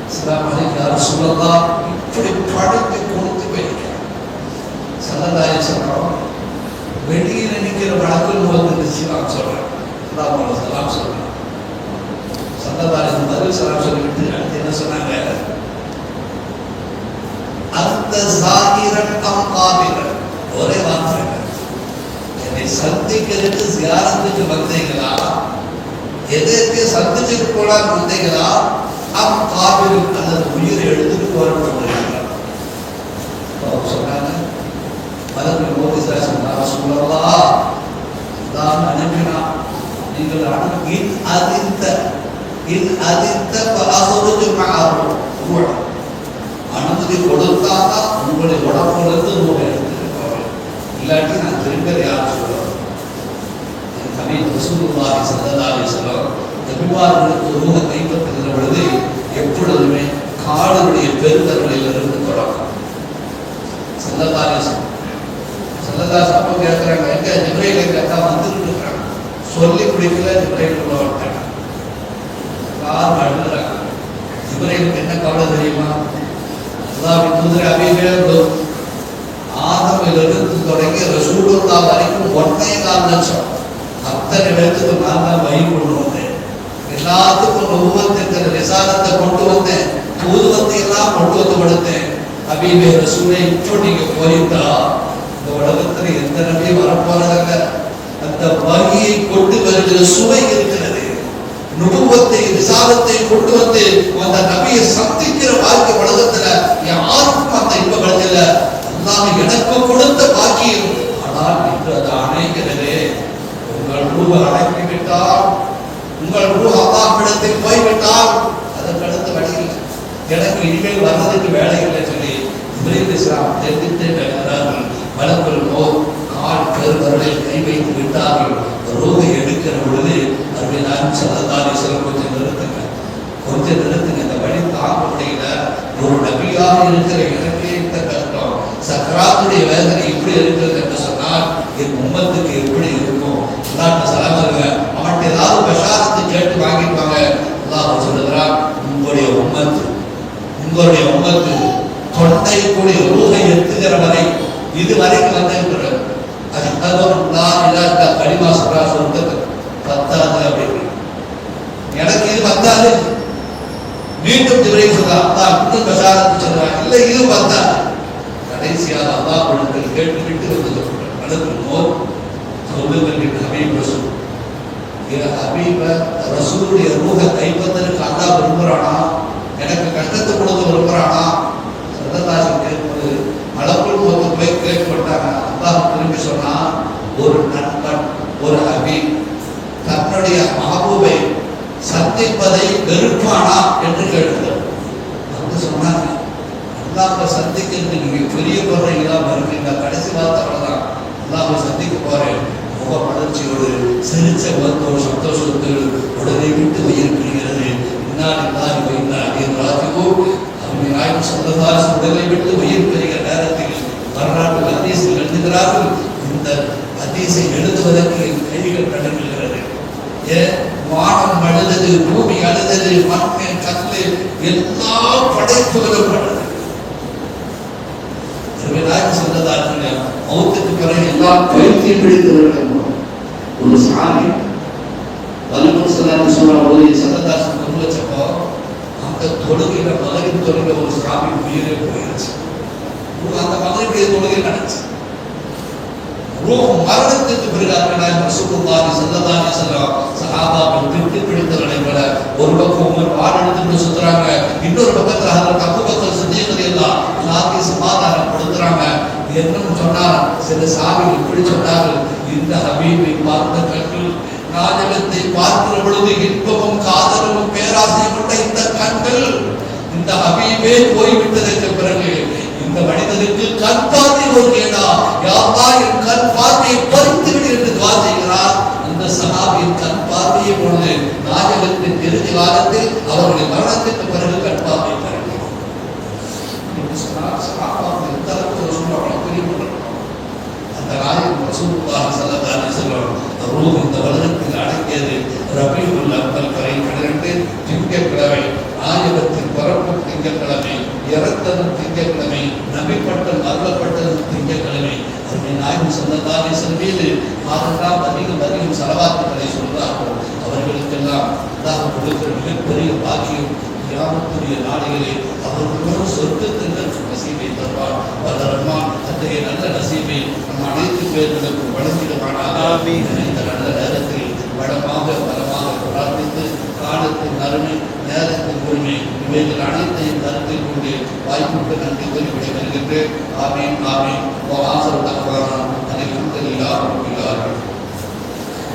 அஸ்ஸலாமு அலைக யா ரசூலல்லாஹ். இப்படி படுத்து கொடுத்து போயிருக்காங்க. ஸல்லல்லாஹு அலைஹி வஸல்லம் வெளியில நிற்கிற மலக்குல் மௌத் சலாம் சொல்றாங்க. சலாம் சொல்றாங்க. ஸல்லல்லாஹு அலைஹி வஸல்லம் பதில் சலாம் சொல்லிட்டு அடுத்து என்ன சொன்னாங்க? அந்த ஜாகிரன் அம் காபிரன். ஒரே வார்த்தை, என்னை சந்திக்கிறதுக்கு ஜியாரத்துக்கு வந்தீங்களா, எதற்கு சந்திச்சுட்டு போலான்னு வந்தீங்களா, அம் காபிரன் அல்லது உயிரை எடுத்துட்டு போறோம்னு சொன்னாங்க. மலக்குல் மௌத் சொன்னாங்க, ரசூலல்லாஹ் தான் அனுப்பினான், நீங்கள் அனுப்பி அனுமதி கொடுத்தாதான் உங்களுடைய உடம்புலேருந்து நூலை எடுத்துருப்பாங்க. இல்லாட்டி நான் திரும்ப யாரும் சொல்லுவேன். ரசூலுல்லாஹி ஸல்லல்லாஹு அலைஹி வஸல்லம் நபிமார்களுக்கு ரூஹை கைப்பற்றுகிற பொழுது எப்பொழுதுமே காலுடைய பெருந்தர்களிலிருந்து தொடங்கும். ஸல்லல்லாஹு அலைஹி வஸல்லம் அப்போ கேட்குறாங்க, எங்க ஜிப்ரீல் கேட்டா வந்துட்டு இருக்கிறாங்க, சொல்லி பிடிக்கல, ஜிப்ரீல் உள்ள வந்துட்டாங்க. கார் அழுதுறாங்க. ஜிப்ரீலுக்கு என்ன கவலை தெரியுமா? அல்லாஹ்வின் தூதர் அபீபே, ஆதமிலிருந்து தொடங்கி ரசூலுல்லாஹ் வரைக்கும் 1.25 லட்சம் அத்தனை பேருக்கு நான் தான் வழி கொண்டு வந்தேன். எல்லாத்துக்கும் நுபுவத்திற்கிற ரிசாலத்தை கொண்டு வந்தேன், தூதுவத்தை எல்லாம் கொண்டு வந்து கொடுத்தேன். அபீபே ரசூலை, இப்போ நீங்க போயிருந்தா இந்த உலகத்தில் எந்த நபி வரப்போறதில்ல. அந்த வழியை கொண்டு வருகிற சுவை இருக்கிறது. நுபுவத்தை ரிசாலத்தை கொண்டு வந்து அந்த நபியை சந்திக்கிற வாழ்க்கை உலகத்துல யாருக்கும் அந்த இன்பம் கிடைக்கல. அல்லாஹ் எனக்கு கொடுத்த பாக்கியம். ஆனால் இன்று அது அணைகிறது. உங்கள் ரூஹ் அணைத்துவிட்டால், உங்கள் ரூஹ் அல்லாஹ்விடத்தில் போய்விட்டால் அதற்கு அடுத்த வழி இல்லை. எனக்கு இனிமேல் வர்றதுக்கு வேலை இல்லை சொல்லி ஜிப்ரீல் இஸ்லாம் தெரிவித்து வருகிறார்கள். மலக்குல் மௌத் கால் பெருவரலில் கை வைத்து விட்டார்கள். ரூஹை எடுக்கிற பொழுது அருமையான ஸல்லல்லாஹு அலைஹி வஸல்லம் கொஞ்சம் நிறுத்துங்க, இந்த வழி தாங்க முடியல. ஒரு நபியாக இருக்கிற எனக்கே இந்த கஷ்டம், சக்கராத்துடைய வேதனை இப்படி இருக்கிறது என்று சொன்னால் என் உம்மத்துக்கு எப்படி இருக்கும்? உங்களுடைய உமக்கு தொண்டை கூடி ரூகை எத்துகிற வரை இதுவரைக்கும் வந்திருக்கிறார். அது கடிமா சொல்றா சொல்றது பத்தாது அப்படின்னு. எனக்கு இது பத்தாது. மீண்டும் ஜிப்ரீல் சொல்றான், இன்னும் பஷாரத்து சொல்றான், இல்லை இது பத்தாது. கடைசியாக அல்லாஹ் கொடுங்கள் கேட்டுவிட்டு வந்து சொல்றான், அனுப்புவோம் சொல்லுங்கள் என்று ஹபீப் ரசூல். ஹபீப ரசூலுடைய ரூஹை கைப்பற்றலுக்கு அல்லாஹ் விரும்புறானா, எனக்கு கஷ்டத்தை கொடுக்க விரும்புறானா? சல்லல்லாஹு கேட்பது மலக்குள் மௌத் போய் கேட்கப்பட்டாங்க. அல்லாஹ் திரும்பி சொன்னா, ஒரு நண்பன் ஒரு ஹபீப் தன்னுடைய மஹபூபை சந்திப்பதை வெறுப்பானா என்று கேட்கிறார். வந்து சொன்னாங்க, அல்லாஹ்வை சந்திக்கிறது நீங்க பெரிய பொருளைகளா வருவீங்க. கடைசி வார்த்தை அவ்வளவுதான், அல்லாஹ்வை சந்திக்க போறேன். முக மலர்ச்சியோடு சிரிச்ச ஒரு சந்தோஷத்தில் உடனே விட்டு உயிர் பிரிகிறது. உடலை விட்டு உயிர் பெறுகிற நேரத்தில் வரலாற்று ஹதீஸில் எழுதுகிறார்கள், இந்த ஹதீஸை எழுதுவதற்கு என் கைகள் நடுங்குகிறது. வானம் அழுதது, பூமி அழுதது, மண்ணின் கல்லு எல்லா படைப்புகளும் அழுது. சொன்னதார்கள் மௌத்துக்கு பிறகு எல்லாம் பயிற்சியை பிடித்தவர்கள். ஒரு சாமி வலுமன் சொல்லான்னு சொல்ற சந்ததாசன் கொண்டு வச்சப்போ அந்த தொழுகையில மகரின் தொழுகை ஒரு சாமி உயிரே போயிருச்சு. அந்த மகரின் தொழுகை நடந்துச்சு. மரணத்துக்கு பிறகு ரசூலுல்லாஹி ஸல்லல்லாஹு அலைஹி வஸல்லம் சஹாபாக்கள் திட்டு பிடித்தவர்களை போல ஒரு பக்கம் உமர் வாள் எடுத்துட்டு சுத்துறாங்க, இன்னொரு பக்கத்துல ஹஜ்ரத் அபூபக்கர் சித்தீக் ரலியல்லாஹு அன்ஹு சமாதானம் கொடுக்குறாங்க. என்னன்னு சொன்னார், சில சாமிகள் இப்படி சொன்னார்கள், இந்த ஹபீபை பார்த்த கண்கள், நாயகத்தை பார்க்கிற பொழுது இன்பமும் காதலும் பேராசையும் கொண்ட இந்த கண்கள், இந்த ஹபீபே போய்விட்டதற்கு பிறகு இந்த மனிதனுக்கு கண் பார்வை ஒரு கேடா, யாரெல்லாம் என் கண் பார்வையை பறித்து விடு என்று துவா செய்கிறார். அந்த சஹாபியின் கண் பார்வையை பொழுது நாயகத்தின் இறுதி காலத்தில் அவருடைய மரணத்திற்கு பிறகு கண் பார்வை தரணும். அந்த நாயகம் ரசூலுல்லாஹி ஸல்லல்லாஹு அலைஹி வஸல்லம் ரூஹ் இந்த வருடத்தில் அடங்கியது ரபீஉல் அவ்வல் வரை 12 திங்கட்கிழமை, நாயகத்தின் பிறப்பு திங்கட்கிழமை, இறந்ததும் திங்கட்கிழமை, நபிப்பட்டம் அருளப்பட்டதும் திங்கட்கிழமை. நாயகம் ஸல்லல்லாஹு அலைஹி வஸல்லம் மீது யாரெல்லாம் அதிகம் ஸலவாத்துக்களை சொல்றார்களோ அவர்களுக்கெல்லாம் அல்லாஹ் கொடுக்கிற மிகப்பெரிய பாக்கியம் கியாமத்துடைய நாளிலே அவர்களும் சொர்க்கத்தின் நசீபை தருவார். வல்ல ரஹ்மான் அத்தகைய நல்ல நசீபை நம் அனைத்து பேர்களுக்கும் வழங்கிடுவானாக. இந்த நல்ல நேரத்தில் வளமாக பிரார்த்தித்து காலத்தின் அருமை, நேரத்தின் உரிமை இவைகள் அனைத்தையும் கருத்தில் கொண்டு வாய்ப்புக்கு நன்றி கூறி விடைபெறுகின்றேன். ஆமீன் ஆமீன். ஆசர் தகவானா அல்ஹம்துலில்லாஹ் ரப்பில் ஆலமீன்.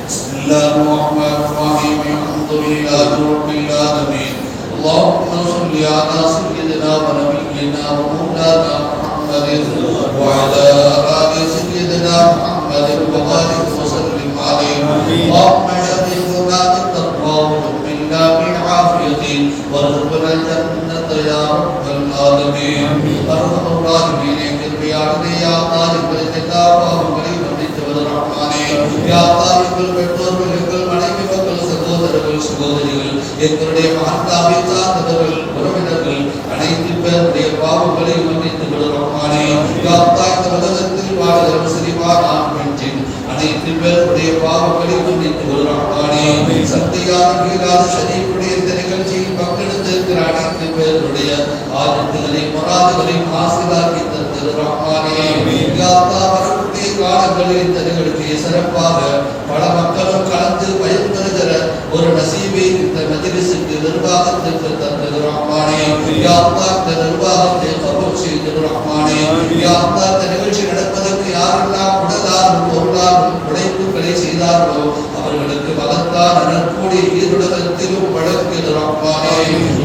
பிஸ்மில்லாஹிர் ரஹ்மானிர் ரஹீம். அல்ஹம்துலில்லாஹி ரப்பில் ஆலமீன். اللهم صل على سيدنا ونبينا ومولانا محمد وعلى آل سيدنا محمد وبارك وسلم عليه. اللهم شرفنا بالتقوى وكملنا بالعافية وارزقنا الجنة يا رب العالمين. أرحم الراحمين يا طالب الكتاب وغريب الرحمن يا طالب البشر மனைவி மக்கள், சகோதரர்கள், சகோதரிகள், எங்களுடைய மகத்தாவை சார்ந்தவர்கள், உறவினர்கள் அனைத்து பேருடைய பாவங்களை மன்னித்து விடுவானே. இந்த உலகத்தில் வாழ்கிற முஸ்லிமான ஆண் பெண் அனைத்து பேருடைய பாவங்களை மன்னித்து விடுவானே. சத்தியான வீராத ஷரீஃபுடைய இந்த நிகழ்ச்சியில் பங்கெடுத்திருக்கிற அனைத்து பேருடைய ஆஜத்துகளை முராதுகளை ஆசிராக்கி தந்திருவானே. வரக்கூடிய காலங்களில் இந்த நிகழ்ச்சியை சிறப்பாக பல மக்களும் கலந்து பயன்பெறுகிற ஒரு நசீபை இந்த மஜ்லிஸுக்கு நிர்வாகத்திற்கு தந்தது ரஹ்மானே. யா அல்லாஹ், இந்த நிர்வாகத்தை கபூல் செய்து ரஹ்மானே. யா அல்லாஹ், இந்த நிகழ்ச்சி நடப்பதற்கு யாரெல்லாம் உடலாலும் பொருளாலும் உழைப்புகளை செய்தார்களோ அவர்களுக்கு மகத்தான நற்கூடி ஈருலகத்திலும் வழங்கியது ரஹ்மானே.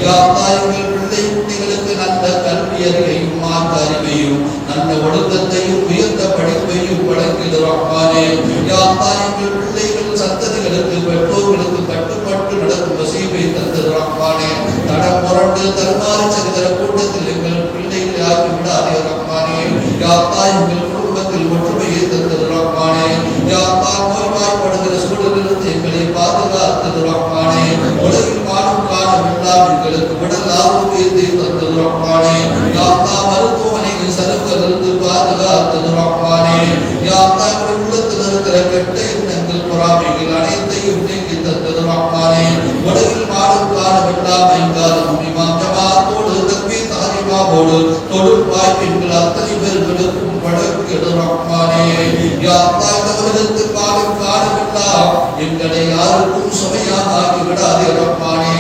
யா அல்லாஹ், எங்கள் பிள்ளை குட்டிகளுக்கு நல்ல கல்வி அறிவையும் மார்க்க அறிவையும் நல்ல ஒழுக்கத்தையும் உயர்ந்த படிப்பையும் வழங்கியது ரஹ்மானே. யா அல்லாஹ், எங்கள் பிள்ளைகள் சந்ததிகளுக்கு பெற்றோர்களுக்கு கட்டுப்பட்டு நடக்கும் நசீபை தந்தது ரஹ்மானே. தடம் புரண்டு தருமாறி செல்கிற கூட்டத்தில் எங்கள் பிள்ளைகளை ஆக்கி விடாதே ரஹ்மானே. யா அல்லாஹ், எங்கள் குடும்பத்தில் ஒற்றுமையை தந்தது ரஹ்மானே. யா அல்லாஹ், நோய்வாய்ப்படுகிற சூழலிலிருந்து எங்களை பாதுகாத்தது ரஹ்மானே. உலகில் வாழும் காலம் எல்லாம் எங்களுக்கு உடல் ஆரோக்கியத்தை தந்தது ரஹ்மானே யா அல்லாஹ் மருத்துவமனையில் சலுகையிலிருந்து பாதுகாத்தது ரஹ்மானே யா அல்லாஹ் உள்ளத்தில் இருக்கிற கெட்ட எண்ணங்கள் பொறாமைகள் அனைத்தையும் நீக்கி தந்தது ரஹ்மானே உலகில் வாழும் காலம் எல்லாம் ஐங்காலம் இமாம் ஜமாத்தோடு தக்பீர் தஹரீமாவோடு தொழுப்பாய் பெண்கள் அத்தனை பேர்களுக்கும் வழங்கிடு ரஹ்மானே யா அல்லாஹ் இந்த உலகத்தில் வாழும் காலம் எல்லாம் எங்களை யாருக்கும் சுமையாக ஆக்கி விடாதே ரஹ்மானே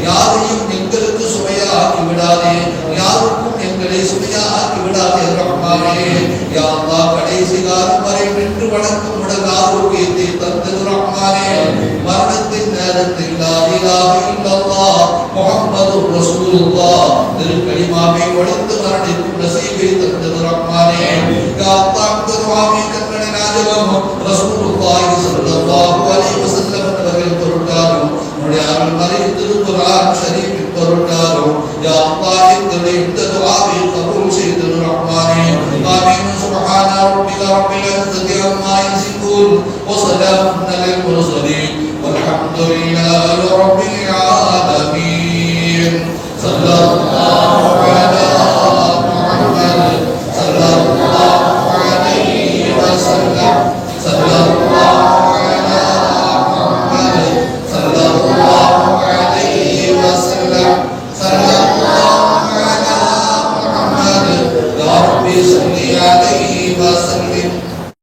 யாரையும் எங்களுக்கு சுமையாக ஆக்கி விடாதே யாருக்கும் எங்களை சுமையாக ஆக்கி விடாதே ரஹ்மானே யா அல்லாஹ் கடைசி காலம் வரை நின்று வணக்கம் உடல் ஆரோக்கியத்தை தந்தது ரஹ்மானே மரணத்தின் நேரத்தில் லா இலாஹ இல்லல்லாஹ் முஹம்மதுர் ரசூலுல்லாஹ் திருக்கலிமாவை ஒழித்து மரணிக்கும் நசீபை தந்தது ரஹ்மானே யா அல்லாஹ் துஆவை கண்ணனை நாஜகம் ரசூலுல்லாஹி ஸல்லல்லாஹு அலைஹி வஸல்லம் அவர்கள் பொருட்டாலும் உடைய அருள் மறை திருக்குர்ஆன் ஷரீஃபின் பொருட்டாலும் யா அல்லாஹ் எங்களுடைய இந்த துஆவை கபூல் செய்தது ரஹ்மானே ஆமீன் சுப்ஹான ரப்பிக ரப்பில் இஸ்ஸத்தி அம்மா யசிஃபூன் வ ஸலாமுன் அலல் முர்ஸலீன் வல்ஹம்துலில்லாஹி ரப்பில்